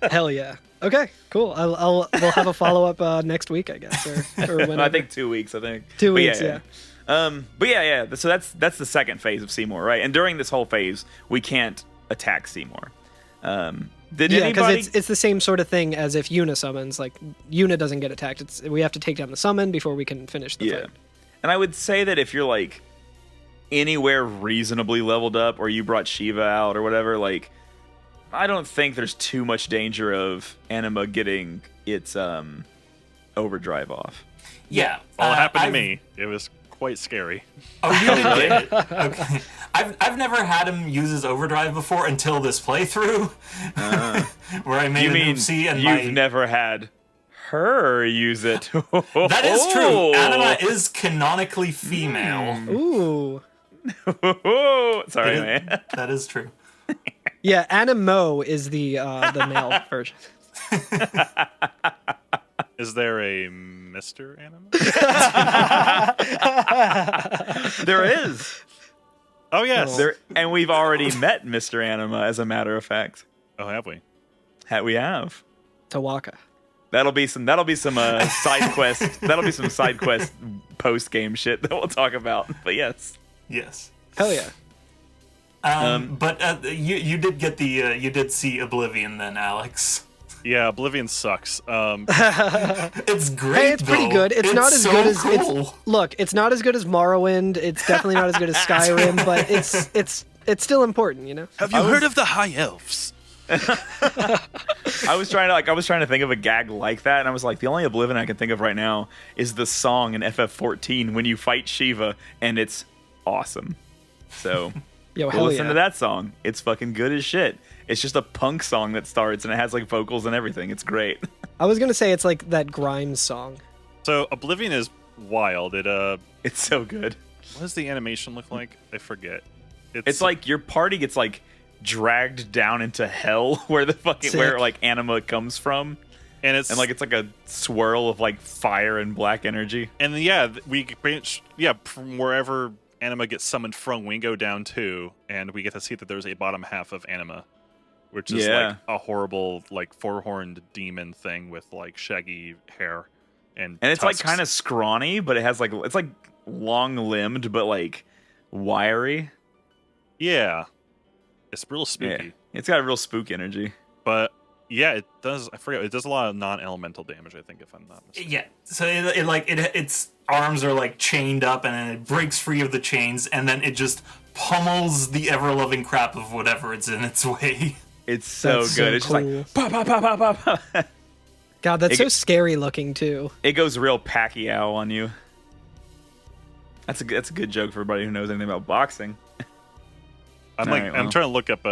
Hell yeah. Okay, cool. We'll have a follow up next week, I guess, or whenever. I think 2 weeks. I think 2 But weeks. yeah. But yeah. So that's the second phase of Seymour, right? And during this whole phase, we can't attack Seymour. Did anybody? Because it's the same sort of thing as if Yuna summons. Like Yuna doesn't get attacked. We have to take down the summon before we can finish the fight. And I would say that if you're like anywhere reasonably leveled up, or you brought Shiva out or whatever, like I don't think there's too much danger of Anima getting its overdrive off. Yeah. Well, it happened to me. It was quite scary. Oh, you didn't get it? Okay. I've never had him use his overdrive before until this playthrough, where I made an oopsie and you've never had her use it. That is true. Anima is canonically female. Ooh. Sorry, man. That is true. Yeah, Animo is the male version. Is there a Mr. Anima? There is. Oh yes. And we've already met Mr. Anima, as a matter of fact. Oh, have we? We have. Tawaka. That'll be some side quest. That'll be some side quest post game shit that we'll talk about. But yes. Hell yeah. But you did get you did see Oblivion then, Alex. Yeah, Oblivion sucks. It's great. Hey, it's pretty good. It's not as so good as cool. it's not as good as Morrowind. It's definitely not as good as Skyrim, but it's still important, you know. Have you heard of the High Elves? I was trying to think of a gag like that, and I was like, the only Oblivion I can think of right now is the song in FF14 when you fight Shiva, and it's awesome. So Yo, we'll hell listen yeah. to that song. It's fucking good as shit. It's just a punk song that starts, and it has like vocals and everything. It's great. I was gonna say it's like that Grimes song. So Oblivion is wild. It's so good. What does the animation look like? I forget. It's like your party gets like dragged down into hell where the fucking where like Anima comes from. And it's like a swirl of like fire and black energy. And we branch from wherever Anima gets summoned from, we go down too, and we get to see that there's a bottom half of Anima, which is like a horrible like four-horned demon thing with like shaggy hair and it's tusks. like kind of scrawny, but it has like it's like long-limbed but like wiry. Yeah. It's real spooky. Yeah. It's got a real spook energy. But yeah, it does. I forget. It does a lot of non-elemental damage, I think, if I'm not mistaken. Yeah. So its arms are like chained up, and then it breaks free of the chains, and then it just pummels the ever-loving crap of whatever it's in its way. It's so That's good. so It's cool. just like pop, pop, pop, pop, pop, pop. God, that's so scary looking too. It goes real Pacquiao on you. That's a good joke for everybody who knows anything about boxing. I'm trying to look up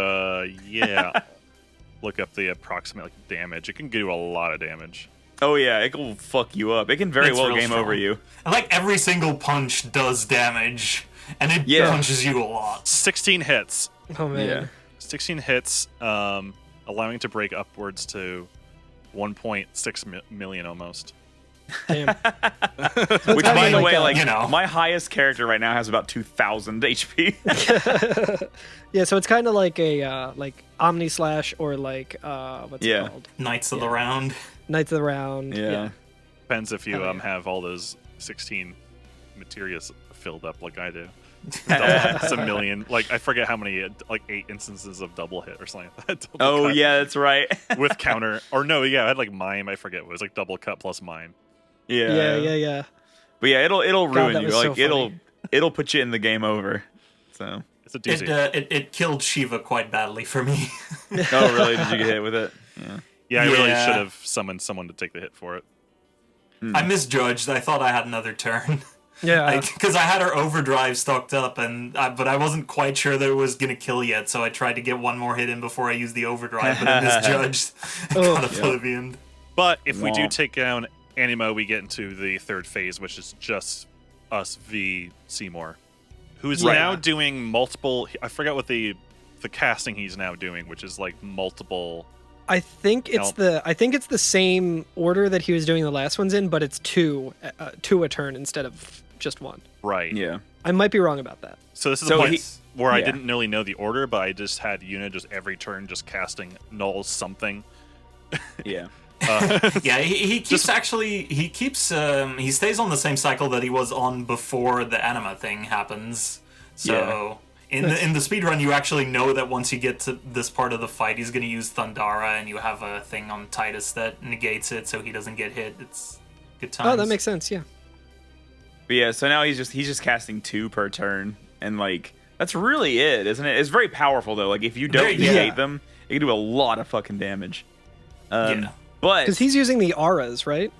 look up the approximate damage. It can do a lot of damage. Oh yeah, it will fuck you up. It can very well game over you. And like every single punch does damage, and it punches you a lot. 16 hits. Oh man. Yeah. 16 hits, allowing it to break upwards to 1.6 million almost. Damn. Which, by the way, my highest character right now has about 2,000 HP. Yeah, so it's kind of like a like Omni Slash or like what's it called? Knights of the Round. Knights of the Round. Yeah. Depends if you have all those 16 materias filled up like I do. It's a million. Like I forget how many, like 8 instances of double hit or something like that. Oh yeah, that's right. With counter, or no, yeah, I had like mime. I forget. It was like double cut plus mime. Yeah. But yeah, it'll ruin that you. was Like so it'll put you in the game over. So it's a doozy. It killed Shiva quite badly for me. Oh really? Did you get hit with it? Yeah, I really should have summoned someone to take the hit for it. I misjudged. I thought I had another turn. Yeah. Because I had her overdrive stocked up, but I wasn't quite sure that it was going to kill yet, so I tried to get one more hit in before I used the overdrive, but I misjudged and got oblivion. But if we do take down Anima, we get into the third phase, which is just us v. Seymour, who is now doing multiple... I forgot what the casting he's now doing, which is like multiple... I think it's the same order that he was doing the last ones in, but it's two a turn instead of just one. Right. Yeah. I might be wrong about that. So this is the point where I didn't really know the order, but I just had Yuna just every turn just casting null something. Yeah. Yeah, he keeps he stays on the same cycle that he was on before the anima thing happens. So in the speedrun, you actually know that once you get to this part of the fight, he's going to use Thundara, and you have a thing on Titus that negates it, so he doesn't get hit. It's good times. Oh, that makes sense. Yeah. But yeah, so now he's just casting 2 per turn, and like that's really it, isn't it? It's very powerful though. Like if you don't negate them, it can do a lot of fucking damage. But because he's using the auras, right?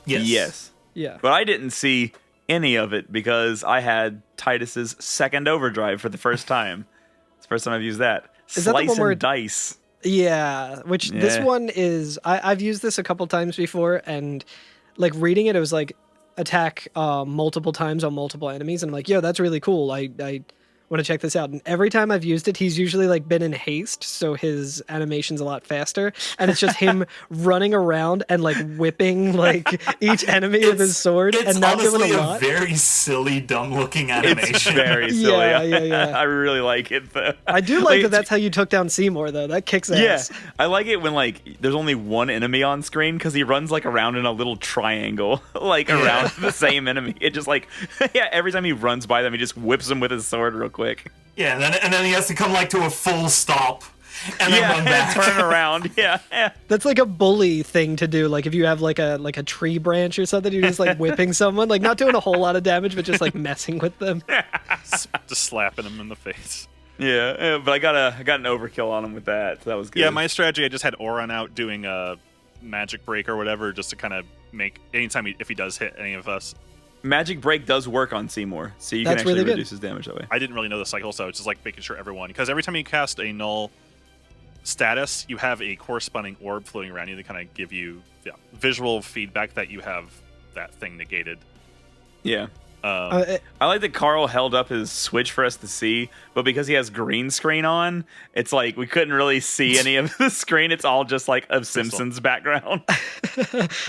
Yes. Yeah. But I didn't see any of it because I had Titus's second overdrive for the first time. It's the first time I've used that. Is that the one where dice? Yeah, which this one is. I've used this a couple times before, and like reading it, it was like attack multiple times on multiple enemies, and I'm like, yo, that's really cool. I want to check this out. And every time I've used it, he's usually like been in haste, so his animation's a lot faster, and it's just him running around and like whipping like each enemy with his sword and not doing a lot. It's very silly, dumb-looking animation. It's very silly. Yeah. I really like it though. I do like that. That's how you took down Seymour, though. That kicks ass. Yeah, I like it when like there's only one enemy on screen because he runs like around in a little triangle, like around the same enemy. It just like every time he runs by them, he just whips them with his sword real quick. Yeah, and then he has to come like to a full stop and then run back. Turn around. Yeah. That's like a bully thing to do. Like if you have like a tree branch or something, you're just like whipping someone, like not doing a whole lot of damage, but just like messing with them. Just slapping them in the face. Yeah, but I got an overkill on him with that. So that was good. Yeah, my strategy, I just had Oran out doing a magic break or whatever, just to kind of make anytime if he does hit any of us. Magic break does work on Seymour, so you can actually really reduce his damage that way. I didn't really know the cycle, so it's just like making sure everyone, because every time you cast a null status, you have a corresponding orb floating around you to kind of give you visual feedback that you have that thing negated. Yeah. I like that Carl held up his Switch for us to see, but because he has green screen on, it's like we couldn't really see any of the screen. It's all just like a Simpsons background.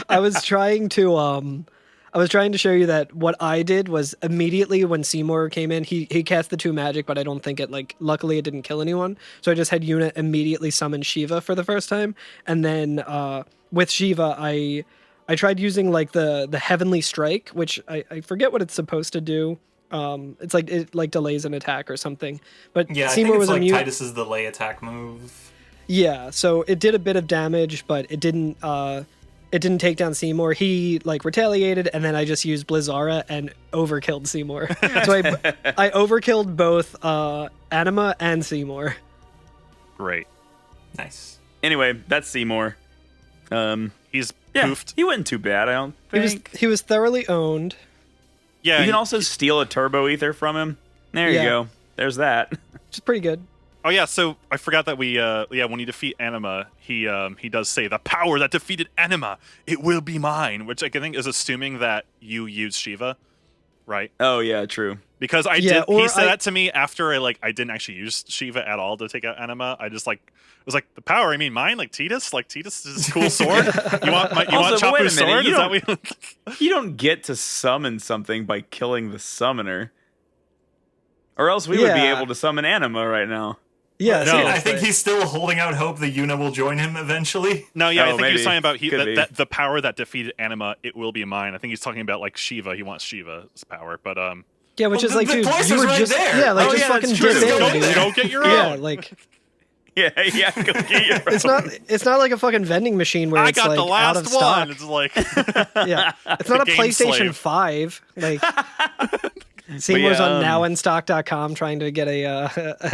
I was trying to show you that what I did was immediately when Seymour came in, he cast the 2 magic, but I don't think it luckily it didn't kill anyone. So I just had Yuna immediately summon Shiva for the first time, and then with Shiva I tried using like the Heavenly Strike, which I forget what it's supposed to do. It's like it like delays an attack or something. But yeah, Seymour I think was it's like immune. Titus's delay attack move. Yeah, so it did a bit of damage, but it didn't take down Seymour. He like retaliated, and then I just used Blizzara and overkilled Seymour. So I overkilled both Anima and Seymour. Great. Nice. Anyway, that's Seymour. He's yeah, poofed. He wasn't too bad, I don't think. He was thoroughly owned. Yeah. You can also steal a turbo ether from him. There you go. There's that. Which is pretty good. Oh yeah, so I forgot that we when you defeat Anima, he does say the power that defeated Anima, it will be mine, which I think is assuming that you use Shiva, right? Oh yeah, true. Because he said that to me after I didn't actually use Shiva at all to take out Anima. I just was like, the power, I mean mine, like Titus is a cool sword. You want Chapu's sword? Is that what you don't get to summon something by killing the summoner. Or else we would be able to summon Anima right now. Yeah, no, I think he's still holding out hope that Yuna will join him eventually. No, yeah, I think he was talking about that the power that defeated Anima, it will be mine. I think he's talking about like Shiva. He wants Shiva's power, but yeah, which is like, dude, you were just there. Yeah, like just fucking dip in, dude. Go get your own. Yeah, like. Yeah, go get your own. It's not like a fucking vending machine where it's like the last out of stock. It's like yeah, it's not a PlayStation 5. Like. Seymour's on nowinstock.com trying to get an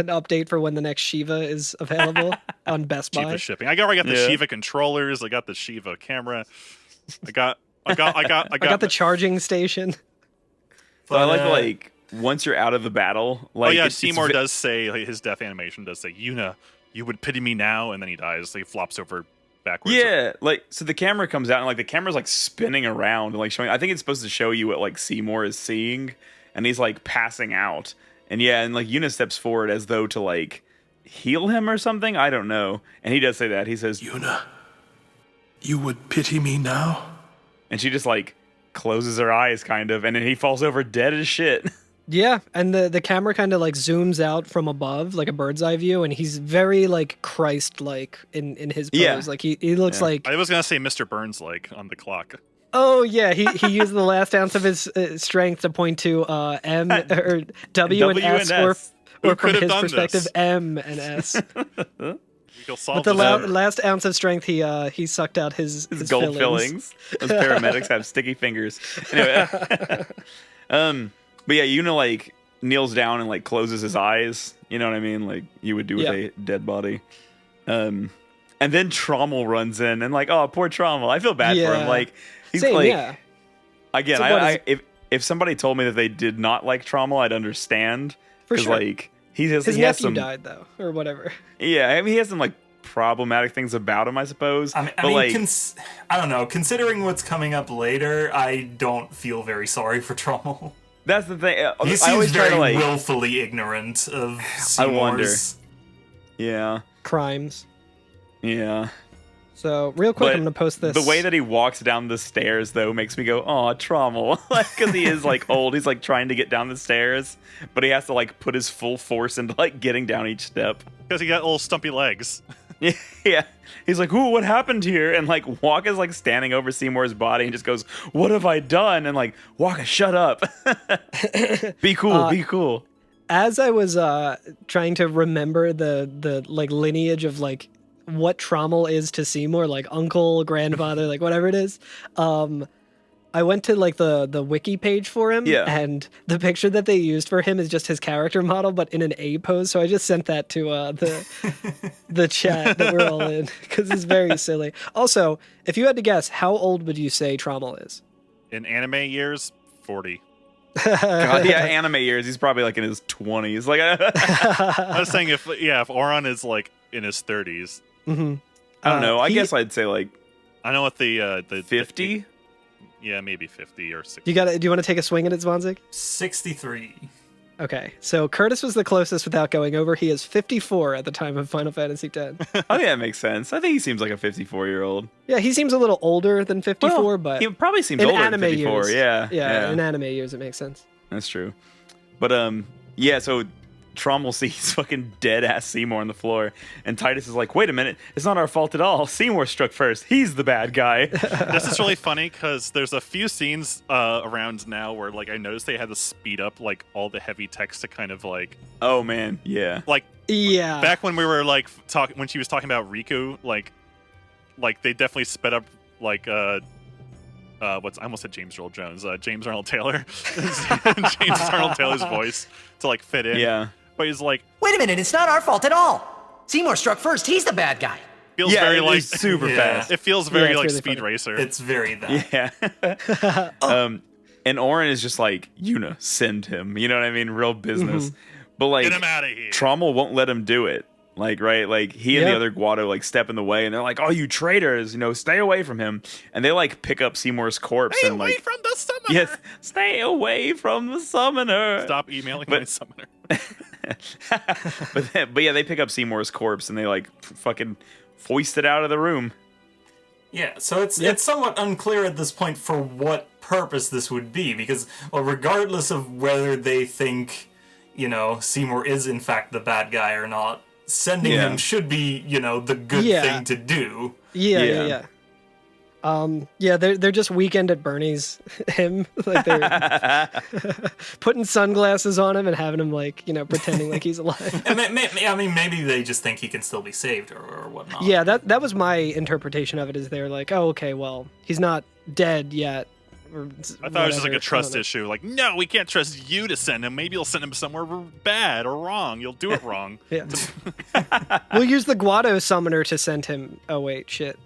update for when the next Shiva is available on Best Buy. Shiva shipping. I got the Shiva controllers. I got the Shiva camera. I got the charging station. So I like once you're out of the battle, like Seymour does say, like, his death animation does say, Yuna, you would pity me now, and then he dies. So he flops over backwards. Yeah, like so the camera comes out and like the camera's like spinning around and like showing. I think it's supposed to show you what like Seymour is seeing, and he's like passing out. And yeah, and like Yuna steps forward as though to like heal him or something. I don't know. And he does say that. He says, Yuna, you would pity me now? And she just like closes her eyes kind of, and then he falls over dead as shit. Yeah, and the camera kind of like zooms out from above, like a bird's eye view, and he's very like Christ-like in his pose. Yeah. Like he looks like... I was going to say Mr. Burns-like on the clock. Oh yeah, he used the last ounce of his strength to point to M or W and S, or from his perspective this? M and S. With the last ounce of strength, he sucked out his gold fillings. Those paramedics have sticky fingers. Anyway, but yeah, Yuna like kneels down and like closes his eyes. You know what I mean? Like you would do with a dead body. And then Trommel runs in and like, oh, poor Trommel. I feel bad for him. Like he's again, so if somebody told me that they did not like Trommel, I'd understand. For sure. Like his nephew died though, or whatever. Yeah, I mean he has some like problematic things about him, I suppose. I mean, I don't know. Considering what's coming up later, I don't feel very sorry for Trommel. That's the thing. He seems very willfully ignorant of Seymour's... I wonder. Yeah. Crimes. Yeah. So, real quick, I'm going to post this. The way that he walks down the stairs, though, makes me go, aw, Trommel. Because he is, like, old. He's, like, trying to get down the stairs. But he has to, like, put his full force into, like, getting down each step. Because he got little stumpy legs. Yeah. He's like, ooh, what happened here? And, like, Walk is, like, standing over Seymour's body and just goes, what have I done? And, like, Walker, shut up. Be cool, be cool. As I was trying to remember the like, lineage of, like, what Trommel is to Seymour, like uncle, grandfather, like whatever it is. I went to like the wiki page for him, and the picture that they used for him is just his character model, but in an A pose. So I just sent that to the chat that we're all in because it's very silly. Also, if you had to guess, how old would you say Trommel is? In anime years, 40. God, yeah, anime years. He's probably like in his 20s. Like I was saying, if Oron is like in his 30s. Mm-hmm. I don't know. I guess I'd say like I know what the 50. Yeah, maybe 50 or 60. Do you want to take a swing at it, Mrzwanzig? 63. Okay, so Curtis was the closest without going over. He is 54 at the time of Final Fantasy X. Oh yeah, it makes sense. I think he seems like a 54-year-old. Yeah, he seems a little older than 54, but he probably seems older than 54. Years, yeah, in anime years, it makes sense. That's true. But yeah, so Trommel sees fucking dead ass Seymour on the floor, and Titus is like, "Wait a minute, it's not our fault at all. Seymour struck first. He's the bad guy." This is really funny because there's a few scenes around now where like I noticed they had to speed up like all the heavy text to kind of like. Oh man, yeah. Like yeah. Back when we were like when she was talking about Riku, like they definitely sped up like I almost said James Earl Jones, James Arnold Taylor, James Arnold Taylor's voice to like fit in. Yeah. But he's like, wait a minute, it's not our fault at all. Seymour struck first. He's the bad guy. Feels very like super fast. It feels very like really Speed funny. Racer. It's very that. Yeah. And Oren is just like, Yuna, send him. You know what I mean? Real business. But like, get him out of here. Trommel won't let him do it. Like, right? Like, he and the other Guado, like, step in the way, and they're like, oh, you traitors, stay away from him. And they, like, pick up Seymour's corpse Stay and, away like... from the summoner! Yes, stay away from the summoner! Stop emailing my summoner. but yeah, they pick up Seymour's corpse, and they, like, fucking foist it out of the room. Yeah, so it's somewhat unclear at this point for what purpose this would be, because, well, regardless of whether they think, Seymour is, in fact, the bad guy or not, sending him should be, the good thing to do. Yeah. They're just Weekend at Bernie's him. Like they're putting sunglasses on him and having him like, pretending like he's alive. And maybe they just think he can still be saved or whatnot. Yeah, that was my interpretation of it. Is they're like, oh, okay, well, he's not dead yet. I thought it was just like a trust issue. Like, no, we can't trust you to send him. Maybe you'll send him somewhere bad or wrong. You'll do it wrong. We'll use the Guado summoner to send him. Oh, wait, shit.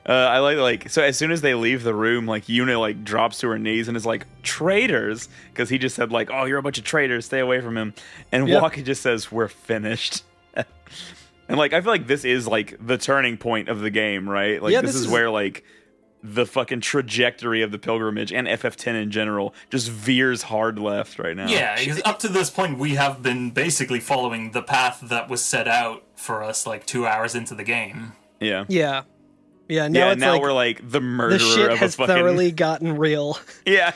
I like so as soon as they leave the room, like Yuna like drops to her knees and is like, traitors, because he just said like, oh, you're a bunch of traitors, stay away from him. And Waka just says, we're finished. And like I feel like this is like the turning point of the game, right? Like this is where like the fucking trajectory of the pilgrimage and FF10 in general just veers hard left right now. Yeah, because up to this point we have been basically following the path that was set out for us like 2 hours into the game. Yeah. Yeah. Yeah, now it's now we're like the murderer the shit of has a fucking... thoroughly gotten real. Yeah.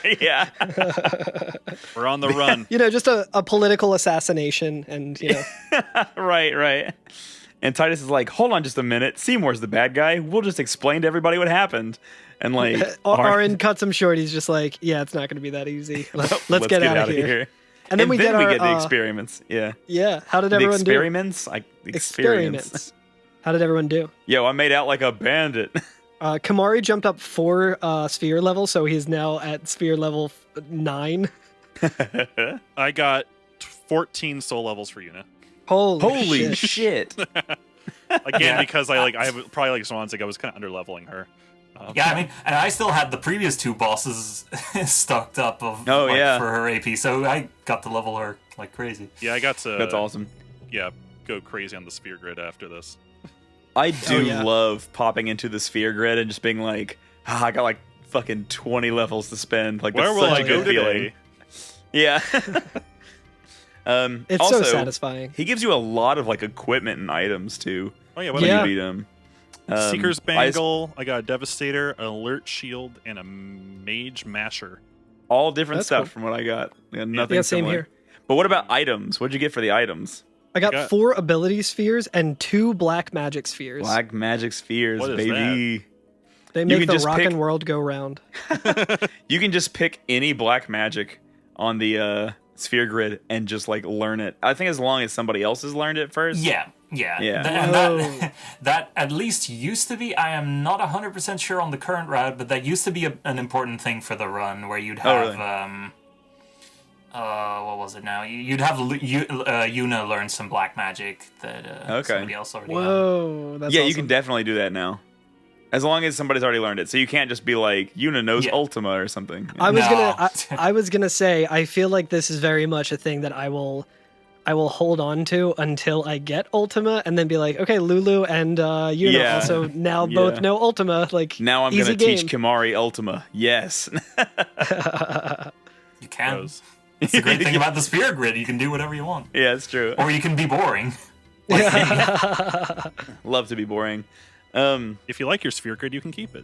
We're on the run. Just a political assassination and, Right. And Titus is like, hold on just a minute. Seymour's the bad guy. We'll just explain to everybody what happened. And like... Aaron cuts him short. He's just like, yeah, it's not going to be that easy. Let's get out of here. And then we get the experiments. Yeah. Yeah. How did everyone do? Experiments. How did everyone do? Yo, I made out like a bandit. Kamari jumped up 4 sphere levels, so he's now at sphere level 9. I got 14 soul levels for Yuna. Holy shit. Again, because I have probably like Mrzwanzig, I was kind of under leveling her. Yeah, I mean, and I still had the previous 2 bosses stocked up for her AP, so I got to level her like crazy. Yeah, I got to. That's awesome. Yeah, go crazy on the sphere grid after this. I do love popping into the sphere grid and just being like, I got like fucking 20 levels to spend. Like, where will I go today? Yeah. It's also, so satisfying. He gives you a lot of like equipment and items too. Oh yeah, what when you beat him. Seeker's Bangle, I got a Devastator, an Alert Shield, and a Mage Masher. All different stuff from what I got. Nothing same similar. here. But what about items? What'd you get for the items? I got 4 ability spheres and 2 black magic spheres. Black magic spheres, what is baby. That? They make the rockin' world go round. You can just pick any black magic on the sphere grid and just like learn it. I think as long as somebody else has learned it first. Yeah. And that at least used to be, I am not 100% sure on the current route, but that used to be an important thing for the run where you'd have, what was it now? You'd have Yuna learn some black magic that somebody else already had. That's yeah, awesome. you can definitely do that now. As long as somebody's already learned it. So you can't just be like, Yuna knows Ultima or something. I was gonna say, I feel like this is very much a thing that I will hold on to until I get Ultima, and then be like, okay, Lulu and Yuna also now both know Ultima. Like, now I'm gonna teach Kimahri Ultima. Yes. You can. That's the great thing about the sphere grid. You can do whatever you want. Yeah, it's true. Or you can be boring. Love to be boring. If you like your sphere grid, you can keep it.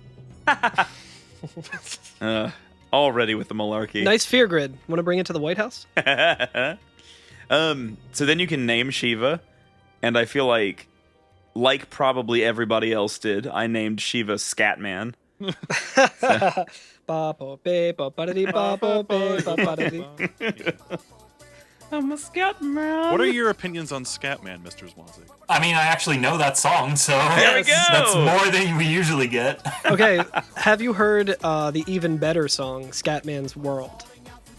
Already with the malarkey. Nice sphere grid. Want to bring it to the White House? So then you can name Shiva, and I feel like probably everybody else did, I named Shiva Scatman. I'm a Scatman. What are your opinions on Scatman, Mr. Mrzwanzig? I mean, I actually know that song, so there we go. That's more than we usually get. Okay, have you heard the even better song, Scatman's World?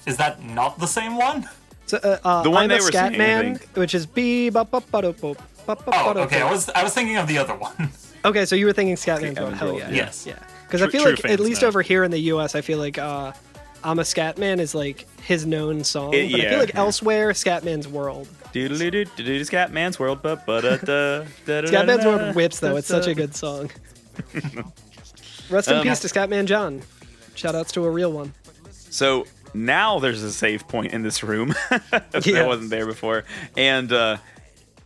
Is that not the same one? So, the one I'm they a were singing, I Scatman, think. which is bee ba ba ba do po. Oh, okay. I was thinking of the other one. Okay, so you were thinking Scatman's World. Hell yeah. Yes. Yeah. Because I feel like, at least over here in the US, I feel like I'm a Scatman is like his known song. But I feel like elsewhere, Scatman's World. Scatman's World. Scatman's World whips, though. It's such a good song. Rest in peace to Scatman John. Shoutouts to a real one. So now there's a save point in this room that wasn't there before. And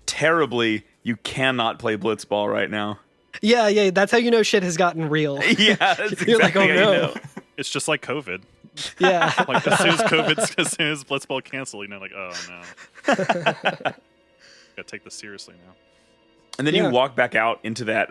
terribly, you cannot play Blitzball right now. Yeah, that's how you know shit has gotten real. Yeah, that's You're exactly like, oh no. how you know. It's just like COVID. Yeah. Like as soon as Blitzball canceled, you know, like, oh no. Gotta take this seriously now. And then you walk back out into that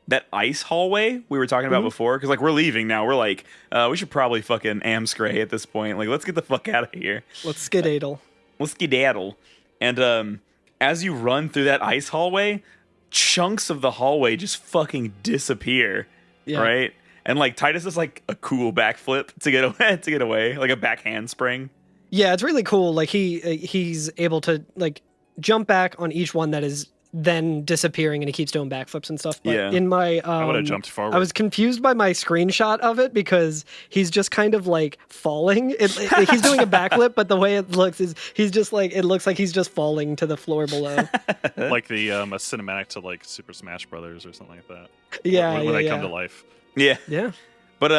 that ice hallway we were talking about before, because like we're leaving now. We're like, we should probably fucking Amscray at this point. Like, let's get the fuck out of here. Let's skedaddle. Let's skedaddle. And as you run through that ice hallway, chunks of the hallway just fucking disappear. Yeah. Right? And like Titus does like a cool backflip to get away, like a back handspring. Yeah, it's really cool. Like he's able to like jump back on each one that is then disappearing, and he keeps doing backflips and stuff. But Yeah. in my, I would have jumped forward. I was confused by my screenshot of it because he's just kind of like falling. He's doing a backflip, but the way it looks is he's just like, it looks like he's just falling to the floor below. Like the a cinematic to like Super Smash Brothers or something like that. Yeah, when they come to life. Yeah. Yeah. But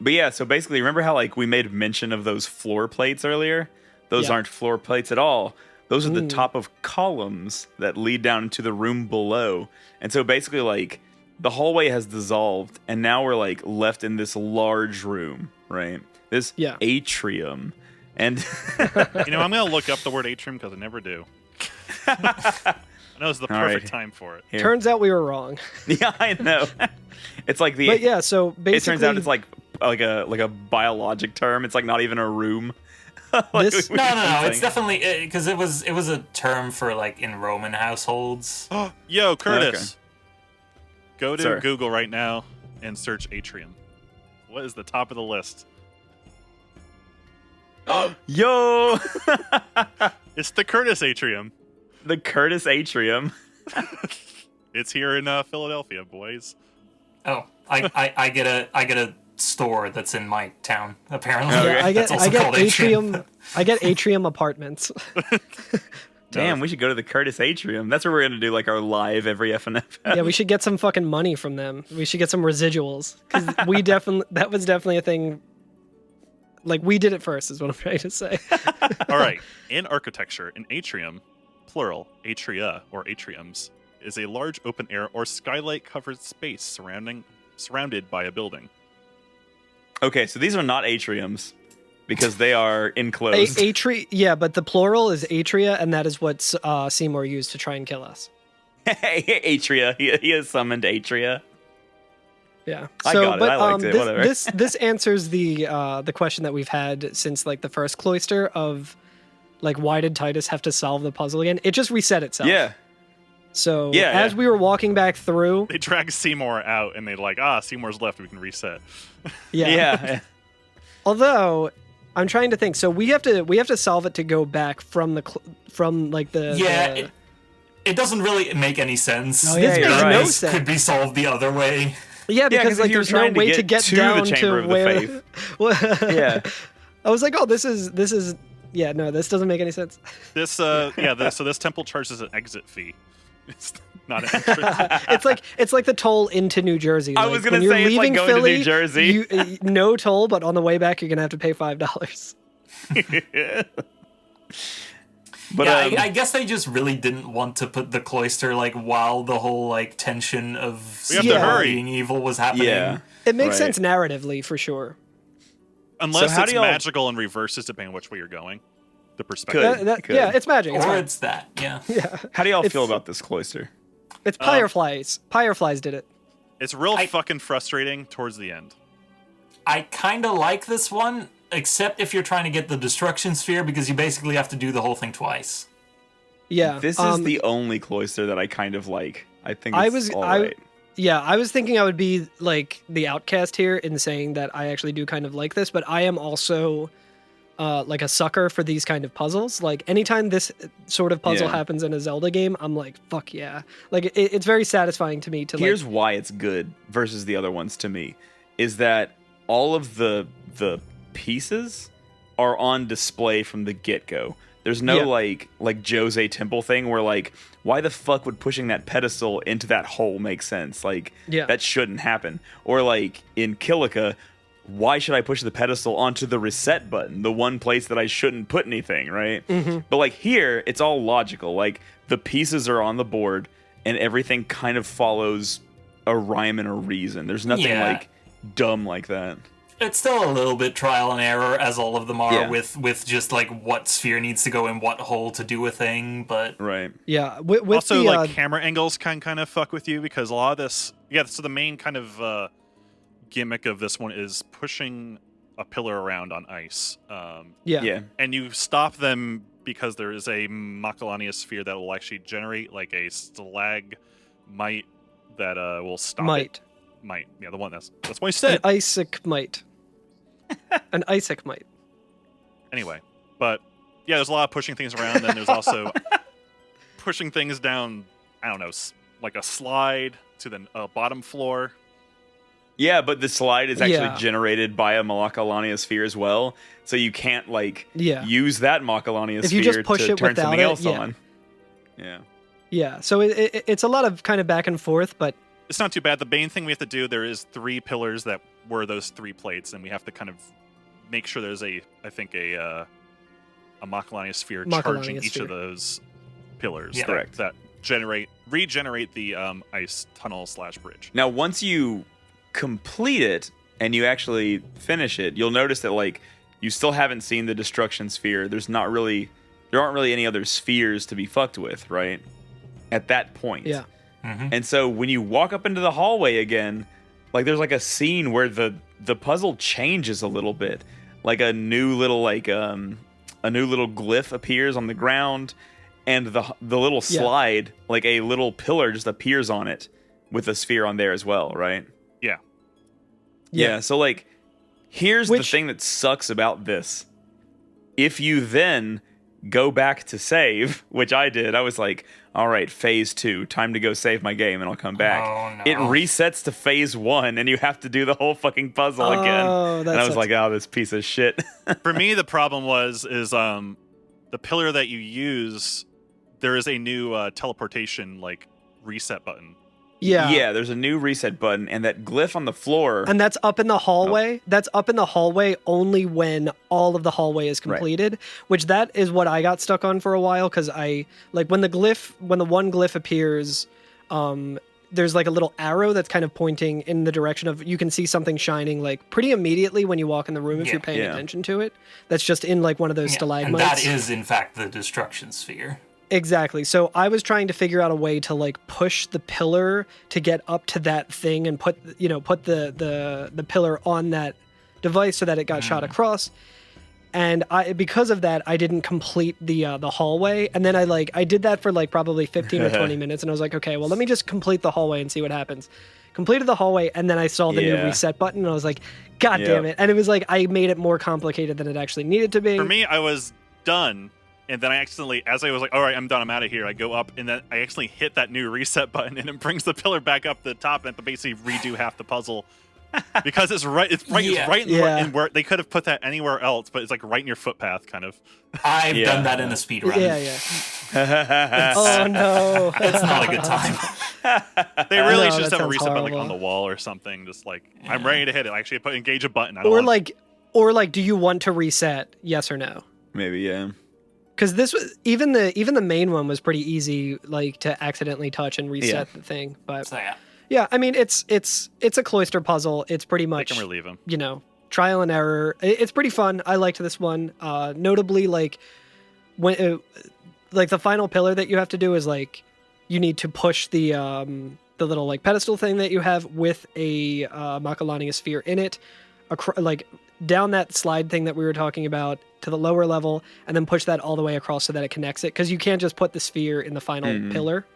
yeah, so basically, remember how like we made mention of those floor plates earlier? Those aren't floor plates at all. Those are the top of columns that lead down into the room below. And so basically, like, the hallway has dissolved, and now we're, like, left in this large room, right? This atrium. And, you know, I'm going to look up the word atrium because I never do. I know it's the perfect time for it. Here. Turns out we were wrong. Yeah, I know. It's like the... But yeah, so basically... It turns out it's like a biologic term. It's like not even a room. Like no, it's definitely because it was a term for like in Roman households. Yo, Curtis, go to Sir. Google right now and search atrium. What is the top of the list? Yo, it's the Curtis atrium. The Curtis atrium. It's here in Philadelphia, boys. Oh, I get a store that's in my town. Apparently, Yeah, I get atrium. I get atrium apartments. Damn, we should go to the Curtis atrium. That's where we're gonna do like our live every FNF. Yeah, we should get some fucking money from them. We should get some residuals because that was definitely a thing. Like we did it first, is what I'm trying to say. All right, in architecture, an atrium, plural, atria or atriums, is a large open air or skylight-covered space surrounded by a building. Okay, so these are not atriums because they are enclosed. Yeah, but the plural is atria, and that is what Seymour used to try and kill us. Atria. He has summoned Atria. Yeah, I got it. I liked it. Whatever. This answers the question that we've had since like the first cloister of like why did Titus have to solve the puzzle again? It just reset itself. Yeah. So as we were walking back through, they drag Seymour out, and they're like, Seymour's left. We can reset. Yeah. Although I'm trying to think, so we have to solve it to go back from the. It doesn't really make any sense. No, this makes no sense. Could be solved the other way. Yeah, because like there's no way to get down to where. Yeah. I was like, oh, this is. Yeah, no, this doesn't make any sense. So this temple charges an exit fee. It's not an entrance. it's like the toll into New Jersey. Like, I was gonna say it's like going Philly, to New Jersey. No toll, but on the way back you're gonna have to pay $5. But I guess they just really didn't want to put the cloister like while the whole like tension of being evil was happening. Yeah, it makes sense narratively for sure. Unless it's magical and reverses depending on which way you're going. The perspective. Yeah, it's magic. Or it's that. Yeah. How do y'all feel about this cloister? It's Fireflies. Fireflies did it. It's real fucking frustrating towards the end. I kind of like this one, except if you're trying to get the destruction sphere, because you basically have to do the whole thing twice. Yeah. This is the only cloister that I kind of like. I think it's all right. Yeah, I was thinking I would be like the outcast here in saying that I actually do kind of like this, but I am also like a sucker for these kind of puzzles. Like anytime this sort of puzzle happens in a Zelda game, I'm like, fuck yeah. Like it's very satisfying to me to Here's why it's good versus the other ones to me, is that all of the pieces are on display from the get-go. There's no like Jose Temple thing where like, why the fuck would pushing that pedestal into that hole make sense? Like that shouldn't happen. Or like in Kilika, why should I push the pedestal onto the reset button, the one place that I shouldn't put anything, right? Mm-hmm. But like here, it's all logical. Like the pieces are on the board and everything kind of follows a rhyme and a reason. There's nothing like dumb like that. It's still a little bit trial and error, as all of them are, with just like what sphere needs to go in what hole to do a thing. But yeah, with also like camera angles can kind of fuck with you because a lot of this, so the main kind of gimmick of this one is pushing a pillar around on ice. And you stop them because there is a Macalania sphere that will actually generate like a stalagmite that will stop it. Might, yeah, the one that's what I said. An Isaac might. An Isaac might. Anyway, but yeah, there's a lot of pushing things around, and there's also pushing things down I don't know, like a slide to the bottom floor. Yeah, but the slide is actually Yeah. generated by a Macalania sphere as well, so you can't Yeah. use that Macalania If sphere you just push to it turn without something it, else yeah. on. Yeah. Yeah, so it's a lot of kind of back and forth, but It's not too bad. The main thing we have to do, there is 3 pillars that were those 3 plates, and we have to kind of make sure there's a Macalania sphere charging each of those pillars. Yeah. Correct. That regenerate the ice tunnel / bridge. Now, once you complete it and you actually finish it, you'll notice that you still haven't seen the destruction sphere. There aren't really any other spheres to be fucked with, right? At that point. yeah. And so when you walk up into the hallway again, there's a scene where the puzzle changes a little bit. A new little glyph appears on the ground, and the little slide, a little pillar just appears on it with a sphere on there as well, right? Yeah. Yeah, so here's the thing that sucks about this. If you then go back to save, which I did, I was like, all right, phase 2, time to go save my game and I'll come back. Oh, no. It resets to phase 1 and you have to do the whole fucking puzzle again. And I was like, oh, this piece of shit. For me, the problem is the pillar that you use, there is a new teleportation reset button. Yeah. Yeah, there's a new reset button, and that glyph on the floor. And that's up in the hallway. Oh. That's up in the hallway only when all of the hallway is completed, which that is what I got stuck on for a while, because I when the one glyph appears, there's a little arrow that's kind of pointing in the direction of, you can see something shining pretty immediately when you walk in the room if you're paying attention to it. That's just in one of those stalagmites. And that is in fact the destruction sphere. Exactly. So I was trying to figure out a way to push the pillar to get up to that thing and put the pillar on that device so that it got shot across. And because of that, I didn't complete the hallway. And then I did that for probably 15 or 20 minutes, and I was like, okay, well, let me just complete the hallway and see what happens. Completed the hallway, and then I saw the new reset button, and I was like, God damn it. And it was I made it more complicated than it actually needed to be. For me, I was done. And then I accidentally, as I was like, all right, I'm done, I'm out of here, I go up, and then I accidentally hit that new reset button, and it brings the pillar back up the top, and I have to basically redo half the puzzle. Because it's right in where they could have put that anywhere else, but it's right in your footpath, kind of. I've done that in a speed run. Yeah. Oh no. It's not a good time. They really should just have a reset button on the wall or something, just I'm ready to hit it. Actually, engage a button. Or do you want to reset? Yes or no? Maybe, yeah. Because this was even the main one was pretty easy, to accidentally touch and reset the thing. But so, yeah, I mean it's a cloister puzzle. It's pretty much, they can relieve them. Trial and error. It's pretty fun. I liked this one. Notably, when the final pillar that you have to do is you need to push the little pedestal thing that you have with a Macalania sphere in it, down that slide thing that we were talking about to the lower level, and then push that all the way across so that it connects it, because you can't just put the sphere in the final pillar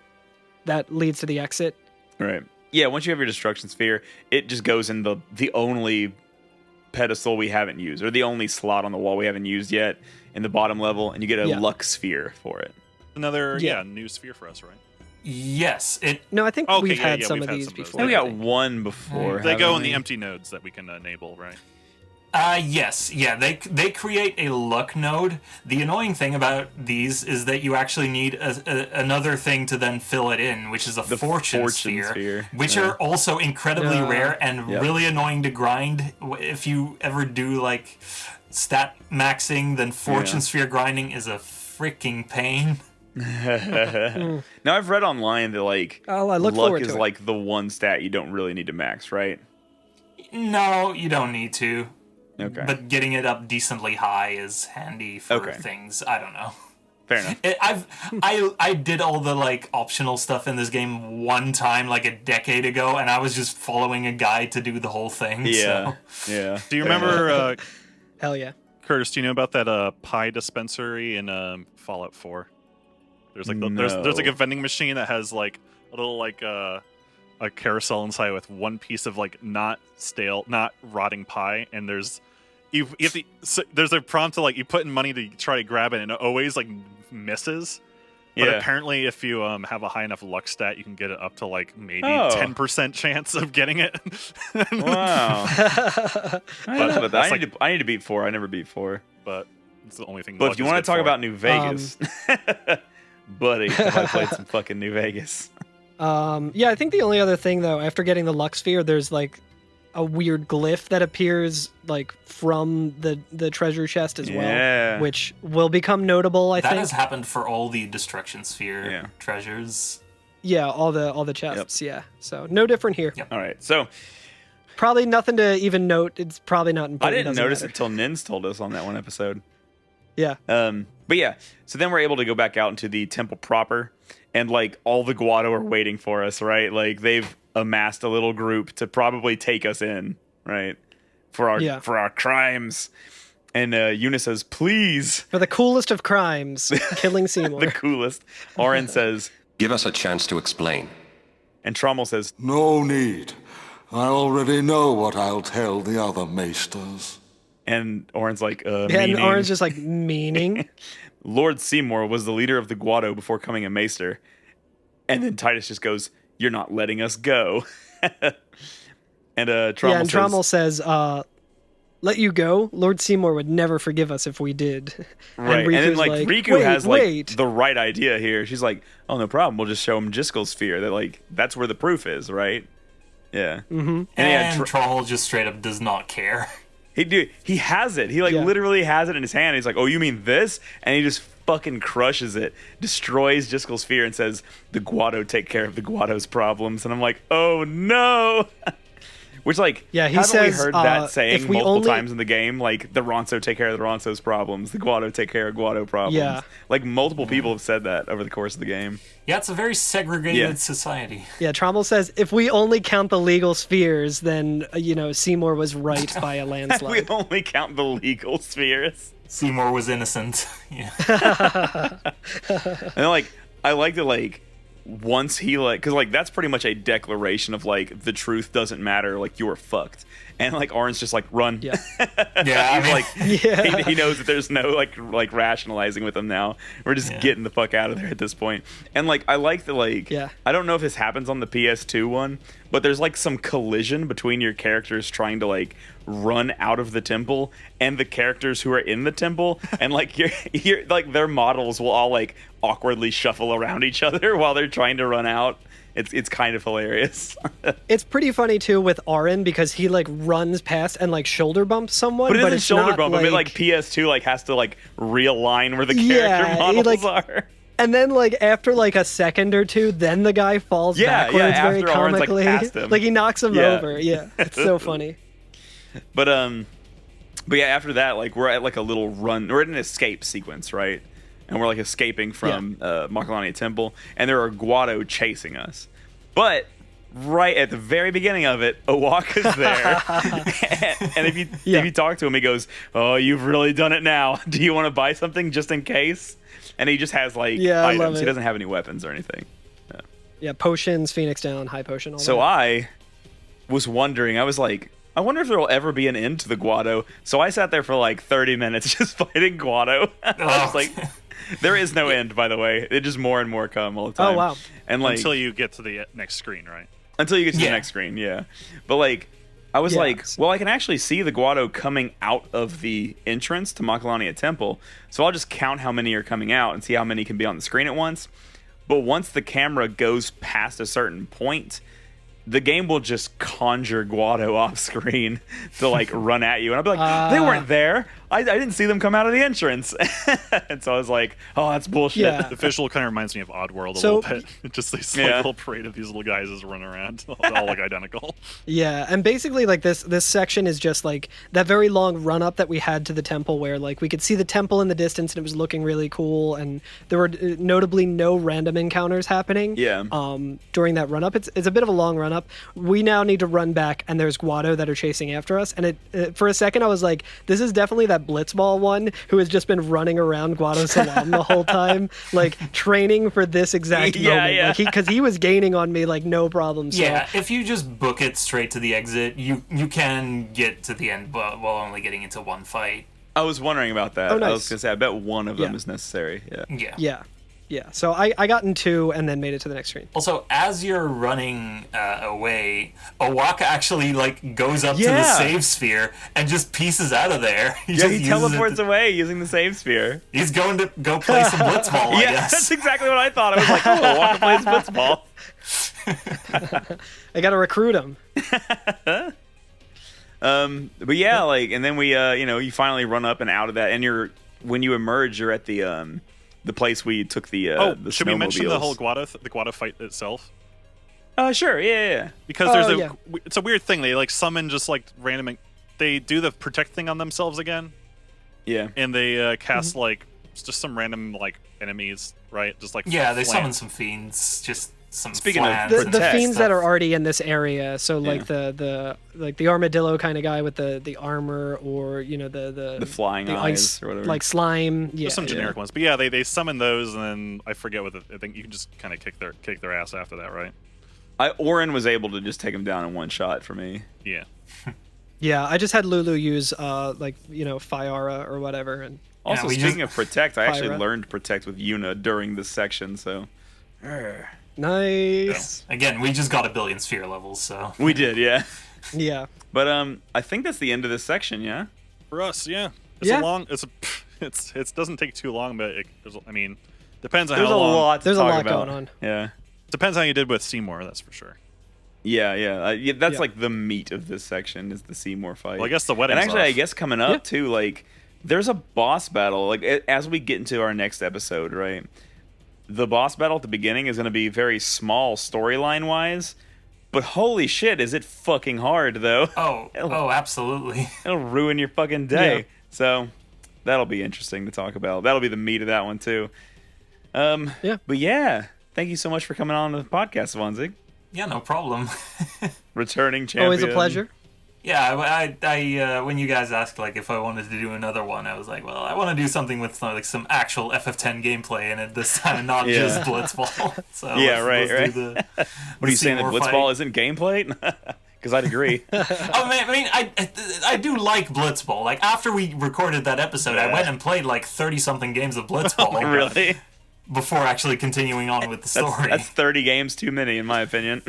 that leads to the exit. Right. Yeah, once you have your destruction sphere, it just goes in the only pedestal we haven't used, or the only slot on the wall we haven't used yet in the bottom level, and you get a luck sphere for it. Another new sphere for us, right? Yes. No, I think we've had some of these before. We got one before. They go in the empty nodes that we can enable, right? Yes. Yeah, they create a luck node. The annoying thing about these is that you actually need another thing to then fill it in, which is the fortune sphere, which are also incredibly rare and really annoying to grind. If you ever do stat maxing, then fortune sphere grinding is a freaking pain. Now I've read online that luck is the one stat you don't really need to max, right? No, you don't need to. Okay. But getting it up decently high is handy for things. I don't know. Fair enough. I did all the optional stuff in this game one time a decade ago, and I was just following a guide to do the whole thing. Yeah. So. Yeah. Do you remember? Hell yeah. Curtis, do you know about that pie dispensary in Fallout 4? There's there's a vending machine that has a little a carousel inside with one piece of not stale, not rotting pie, and there's there's a prompt to you put in money to try to grab it, and it always misses. But Yeah. apparently, if you have a high enough luck stat, you can get it up to like maybe Oh. 10% chance of getting it. Wow. That's I need to beat 4. I never beat 4. But it's the only thing. But luck if you is want good to talk for. about New Vegas, buddy, have I played some fucking New Vegas? Yeah, I think the only other thing though, after getting the luck sphere, there's like a weird glyph that appears like from the treasure chest as Yeah. well, which will become notable. I That think. has happened for all the Destruction Sphere treasures. Yeah, all the chests. Yeah, so no different here. All right, so Probably nothing to even note. It's probably not I important. didn't doesn't notice matter. it till Nins told us on that one episode. Yeah. But yeah, so then we're able to go back out into the temple proper, and like all the Guado are waiting for us, right? Like they've amassed a little group to probably take us in, right? For our crimes. And Yuna says, "Please." For the coolest of crimes, killing Seymour. The coolest. Oren says, "Give us a chance to explain." And Trommel says, "No need. I already know what I'll tell the other maesters." And Oren's like, Yeah, meaning. and Oren's just like, meaning? Lord Seymour was the leader of the Guado before becoming a maester. And then Titus just goes, "You're not letting us go." And Trommel says, let you go? Lord Seymour would never forgive us if we did. Right, and then like Riku wait, has wait. like the right idea here. She's like, "Oh, no problem. We'll just show him Jiskel's sphere. That like that's where the proof is, right?" Yeah. Mm-hmm. And Trommel just straight up does not care. He has it. He like literally has it in his hand. He's like, "Oh, you mean this?" And he just fucking crushes it, destroys Jiskel's sphere, and says, "The Guado take care of the Guado's problems." And I'm like, "Oh no." Which, like, he haven't says, we heard that saying if we multiple only- times in the game? Like, the Ronso take care of the Ronso's problems, the Guado take care of Guado problems. Yeah. Like, multiple people have said that over the course of the game. Yeah, it's a very segregated society. Yeah, Trommel says, if we only count the legal spheres, then, Seymour was right by a landslide. We only count the legal spheres. Seymour was innocent. Yeah. And, like, I like that, like, once he like, because like that's pretty much a declaration of like the truth doesn't matter, like you're fucked, and like Oren's just like run. Yeah. He's like he knows that there's no like rationalizing with him now. We're just getting the fuck out of there at this point. And like I like that like I don't know if this happens on the PS2 one, but there's like some collision between your characters trying to like run out of the temple and the characters who are in the temple, and like you're like their models will all like awkwardly shuffle around each other while they're trying to run out. It's kind of hilarious. It's pretty funny too with Oren because he like runs past and like shoulder bumps someone, but it isn't it's shoulder not, bump. like... I mean, like PS2 like has to like realign where the character models are. And then like after like a second or two, then the guy falls backwards very after Oren's, like, comically. past him. Like he knocks him over. Yeah, it's so funny. But yeah, after that, like we're at like a little run. We're in an escape sequence, right? And we're like escaping from Macalania Temple, and there are Guado chasing us. But right at the very beginning of it, Owaka's there, and if you talk to him, he goes, "Oh, you've really done it now. Do you want to buy something just in case?" And he just has like items. He doesn't have any weapons or anything. Yeah, potions, Phoenix Down, high potion. All So that. I was wondering. I was like, I wonder if there will ever be an end to the Guado. So I sat there for like 30 minutes just fighting Guado. I was like, there is no end, by the way. It just more and more come all the time. Oh, wow. And like until you get to the next screen, right? Until you get to the next screen, yeah. But like, I was like, well, I can actually see the Guado coming out of the entrance to Macalania Temple. So I'll just count how many are coming out and see how many can be on the screen at once. But once the camera goes past a certain point, the game will just conjure Guado off screen to like run at you. And I'll be like, they weren't there. I didn't see them come out of the entrance. And so I was like, oh, that's bullshit. Yeah. The visual kind of reminds me of Oddworld a little bit. Just this like, little parade of these little guys just running around, all like identical. Yeah, and basically like this section is just like that very long run up that we had to the temple where like we could see the temple in the distance and it was looking really cool, and there were notably no random encounters happening. Yeah. During that run up, it's a bit of a long run up. We now need to run back, and there's Guado that are chasing after us. And it for a second I was like, this is definitely that Blitzball one who has just been running around Guado Salam the whole time, like training for this exact moment. Yeah. Like because he was gaining on me like no problem. So. Yeah, if you just book it straight to the exit, you can get to the end while only getting into one fight. I was wondering about that. Oh, nice. I was going to say, I bet one of them is necessary. Yeah. Yeah. Yeah, so I got in 2 and then made it to the next screen. Also, as you're running away, Owaka actually like goes up to the save sphere and just pieces out of there. He teleports away using the save sphere. He's going to go play some blitzball, I guess. That's exactly what I thought. I was like, oh, Owaka plays blitzball. I gotta recruit him. But yeah, like, and then we, you finally run up and out of that, and when you emerge, you're at the place where you took the should we mention the whole snowmobiles. the Guada fight itself? Sure, yeah. Because it's a weird thing. They like summon just like random. They do the protect thing on themselves again. Yeah. And they cast like just some random like enemies, right? Just like they summon some fiends. Just some. Speaking of the fiends that are already in this area, so like the armadillo kind of guy with the armor, or the flying eyes ice, or whatever, like slime. Yeah, some generic ones, but yeah, they summon those, and then I forget what I think you can just kind of kick their ass after that, right? Orin was able to just take him down in one shot for me. Yeah. Yeah, I just had Lulu use Fiara or whatever, and also speaking of protect, I actually learned protect with Yuna during this section, so. Nice. Again, we just got 1 billion sphere levels, so. We did, yeah. Yeah. But I think that's the end of this section, yeah. For us, yeah. It's a long. It doesn't take too long, but depends on how long. There's a lot going on. Yeah. Depends how you did with Seymour, that's for sure. Yeah. That's like the meat of this section is the Seymour fight. Well, I guess the wedding's And actually, off. I guess coming up too, like there's a boss battle. Like as we get into our next episode, right? The boss battle at the beginning is going to be very small storyline wise, but holy shit, is it fucking hard though? Oh, absolutely. It'll ruin your fucking day. Yeah. So that'll be interesting to talk about. That'll be the meat of that one too. Yeah. But yeah, thank you so much for coming on the podcast, Mrzwanzig. Yeah, no problem. Returning champion. Always a pleasure. Yeah, I when you guys asked like if I wanted to do another one, I was like, well, I want to do something with like some actual FF10 gameplay in it this time, not just Blitzball. So let's do the what are you saying? That Blitzball fight. isn't gameplay? Because I'd agree. I do like Blitzball. Like after we recorded that episode, I went and played like 30 something games of Blitzball. Oh, really? Before actually continuing on with the story. That's 30 games too many, in my opinion.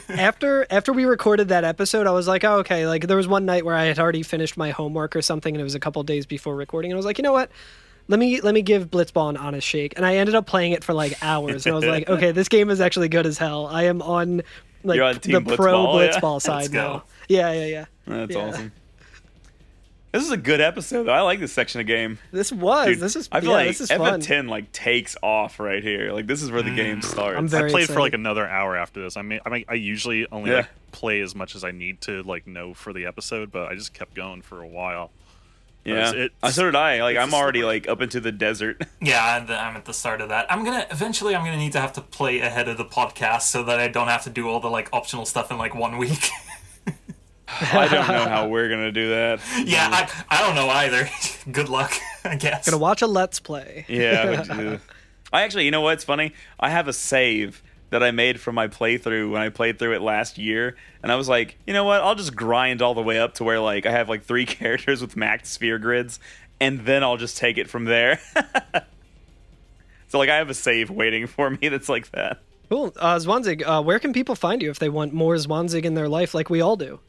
After we recorded that episode, I was like, oh, okay. Like there was one night where I had already finished my homework or something, and it was a couple days before recording, and I was like, you know what? Let me give Blitzball an honest shake. And I ended up playing it for like hours, and I was like, okay, this game is actually good as hell. I am on like You're on Team the pro Blitzball, Blitzball side now. Yeah. That's awesome. This is a good episode, though. I like this section of game. This is I feel like this is fun. FF10 like takes off right here. Like this is where the game starts. I'm very I played excited. for like another hour after this. I usually only like play as much as I need to like know for the episode, but I just kept going for a while. Yeah, so did I. Like I'm already like up into the desert. Yeah, I'm at the start of that. I'm gonna need to have to play ahead of the podcast so that I don't have to do all the like optional stuff in like 1 week. I don't know how we're gonna do that. Yeah, I don't know either. Good luck, I guess. Gonna watch a Let's Play. Yeah, I actually, you know what's funny? I have a save that I made from my playthrough when I played through it last year, and I was like, you know what? I'll just grind all the way up to where like I have like 3 characters with maxed sphere grids, and then I'll just take it from there. So like I have a save waiting for me that's like that. Cool. Mrzwanzig, where can people find you if they want more Mrzwanzig in their life like we all do?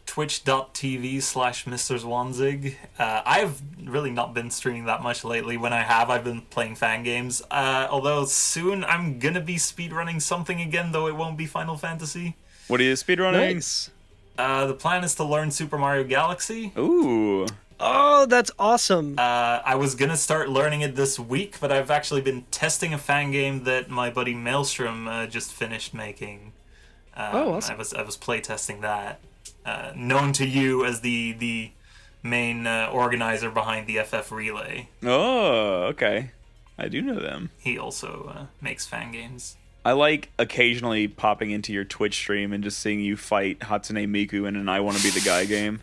Twitch.tv/Mr. Mrzwanzig. I've really not been streaming that much lately. When I have, I've been playing fan games. Although soon I'm going to be speedrunning something again, though it won't be Final Fantasy. What are you speedrunning? Nice. The plan is to learn Super Mario Galaxy. Ooh. Oh, that's awesome. I was going to start learning it this week, but I've actually been testing a fan game that my buddy Maelstrom just finished making. Awesome. I was playtesting that. Known to you as the main organizer behind the FF Relay. Oh, okay. I do know them. He also makes fan games. I like occasionally popping into your Twitch stream and just seeing you fight Hatsune Miku in an I Want to Be the Guy game.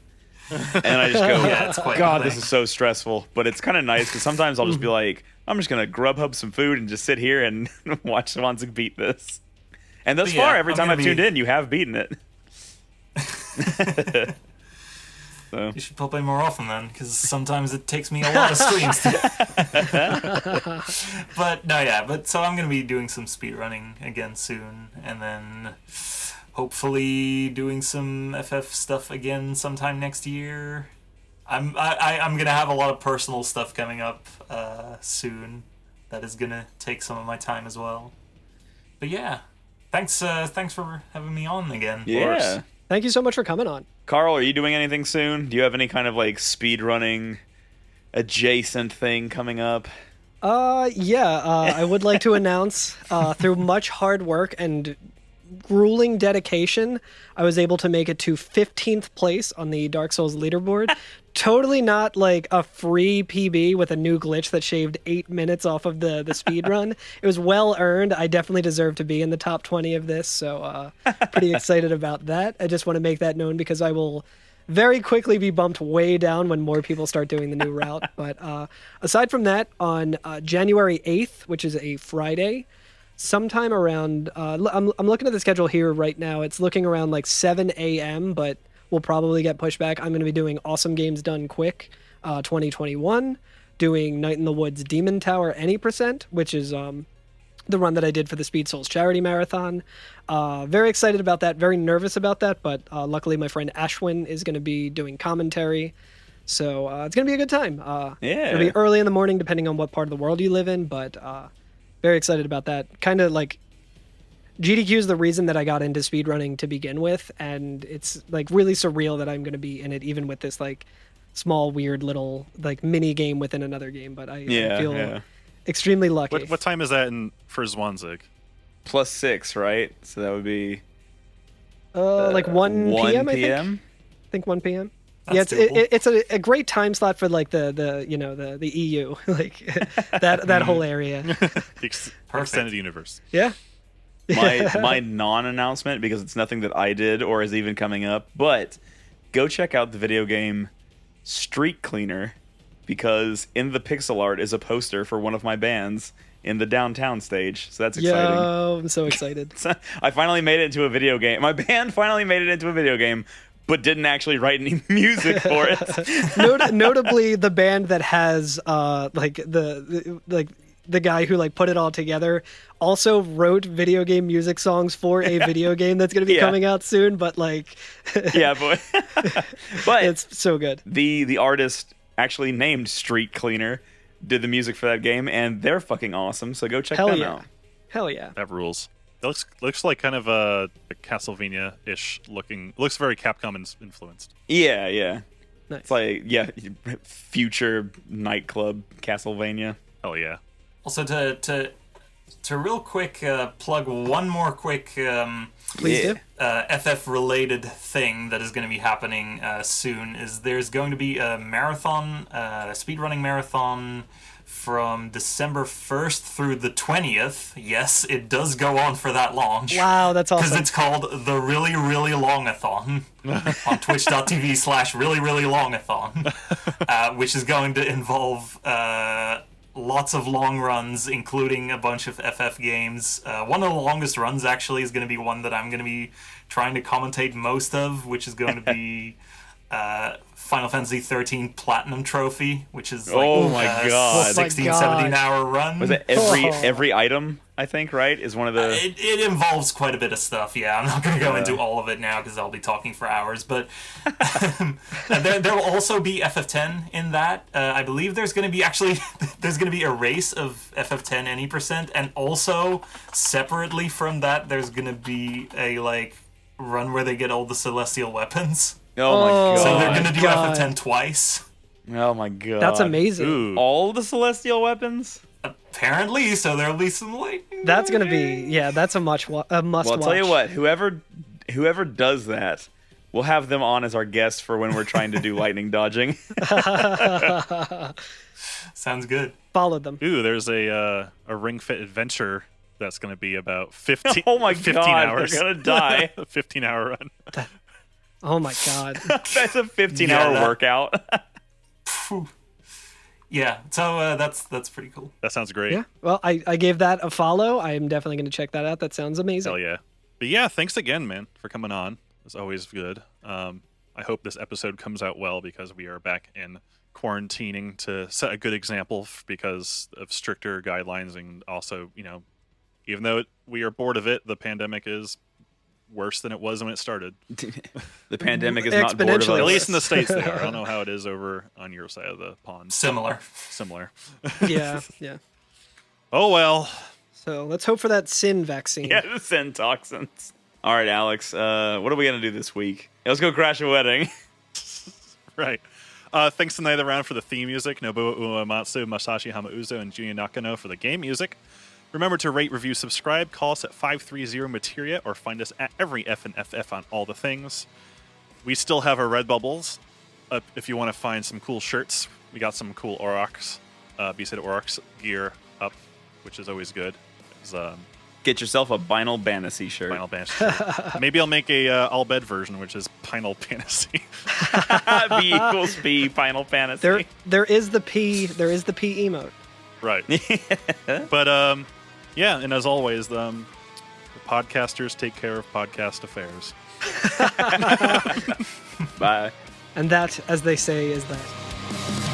And I just go, God, this is so stressful. But it's kind of nice because sometimes I'll just be like, I'm just going to Grubhub some food and just sit here and watch Mrzwanzig beat this. And thus far, every time I've tuned in, you have beaten it. So. You should play more often then, because sometimes it takes me a lot of streams. But no, yeah. But so I'm gonna be doing some speedrunning again soon, and then hopefully doing some FF stuff again sometime next year. I'm gonna have a lot of personal stuff coming up soon. That is gonna take some of my time as well. But yeah, thanks for having me on again. Yeah. Thank you so much for coming on. Carl, are you doing anything soon? Do you have any kind of like speedrunning adjacent thing coming up? I would like to announce through much hard work and grueling dedication, I was able to make it to 15th place on the Dark Souls leaderboard. Totally not like a free PB with a new glitch that shaved 8 minutes off of the speed run. It was well earned. I definitely deserve to be in the top 20 of this, so pretty excited about that. I just want to make that known because I will very quickly be bumped way down when more people start doing the new route. But aside from that, on January 8th, which is a Friday, sometime around, I'm looking at the schedule here right now. It's looking around like 7 a.m., but we'll probably get pushed back. I'm going to be doing Awesome Games Done Quick 2021, doing Night in the Woods Demon Tower Any Percent, which is the run that I did for the Speed Souls Charity Marathon. Very excited about that, very nervous about that, but luckily my friend Ashwin is going to be doing commentary. So it's going to be a good time. It'll be early in the morning, depending on what part of the world you live in, but very excited about that. Kind of like GDQ is the reason that I got into speedrunning to begin with, and it's like really surreal that I'm going to be in it, even with this like small, weird little like mini game within another game. But I feel extremely lucky. What time is that for Mrzwanzig? +6, right? So that would be like 1 p.m. I think 1 p.m. That's it's a great time slot for like the EU like that whole area. Extended universe. Yeah. My non-announcement, because it's nothing that I did or is even coming up, but go check out the video game Street Cleaner, because in the pixel art is a poster for one of my bands in the downtown stage. So that's exciting. Yo, I'm so excited. I finally made it into a video game. My band finally made it into a video game, but didn't actually write any music for it. Notably, the band that has the guy who like put it all together also wrote video game music songs for a video game that's going to be coming out soon. But like, but it's so good. The artist actually named Street Cleaner did the music for that game, and they're fucking awesome. So go check them out. Hell yeah, that rules. It looks like kind of a Castlevania-ish looking. Looks very Capcom influenced. Yeah. Nice. It's like future nightclub Castlevania. Oh yeah. Also, to real quick plug one more quick FF-related thing that is going to be happening soon is there's going to be a marathon, speedrunning marathon from December 1st through the 20th. Yes, it does go on for that long. Wow, that's awesome. Because it's called the Really Really Longathon on twitch.tv/really really longathon, which is going to involve lots of long runs, including a bunch of FF games. One of the longest runs, actually, is going to be one that I'm going to be trying to commentate most of, which is going to be Final Fantasy 13 Platinum Trophy, which is like a 16-17-hour run. Was it every item, I think, right? Is one of the... It involves quite a bit of stuff, yeah. I'm not going to go into all of it now because I'll be talking for hours, but there will also be FF10 in that. I believe there's going to be a race of FF10 any percent, and also, separately from that, there's going to be a run where they get all the celestial weapons. Oh my god. So they're going to do FF10 twice. Oh my god. That's amazing. Ooh. All the celestial weapons? Apparently, so there'll be some lightning. That's going to be, that's a must watch. Well, I'll tell you what, whoever does that, we'll have them on as our guests for when we're trying to do lightning dodging. Sounds good. Follow them. Ooh, there's a Ring Fit adventure that's going to be about 15 Oh my 15 god, hours. They're going to die. A 15-hour run. Oh my god. That's a 15-hour workout. Yeah, so that's pretty cool. That sounds great. Yeah. Well, I gave that a follow. I am definitely going to check that out. That sounds amazing. Hell yeah. But yeah, thanks again, man, for coming on. It's always good. I hope this episode comes out well because we are back in quarantining to set a good example because of stricter guidelines. And also, even though we are bored of it, the pandemic is worse than it was when it started. The pandemic is not bored of us. At least in the States they are. I don't know how it is over on your side of the pond. Similar. Yeah. Oh, well. So let's hope for that sin vaccine. Yeah, the sin toxins. All right, Alex, what are we going to do this week? Let's go crash a wedding. Right. Thanks to Neither Round for the theme music, Nobuo Uematsu, Masashi Hamauzo, and Junya Nakano for the game music. Remember to rate, review, subscribe, call us at 530-MATERIA, or find us at every FNFF on all the things. We still have our Redbubbles. If you want to find some cool shirts, we got some cool Aurochs, B-Side Aurochs gear up, which is always good. Get yourself a Final Fantasy shirt. Final Fantasy shirt. Maybe I'll make a Albed version, which is Final Fantasy. B equals P, Final Fantasy. There is the P emote. Right. But yeah, and as always, the podcasters take care of podcast affairs. Bye. And that, as they say, is that.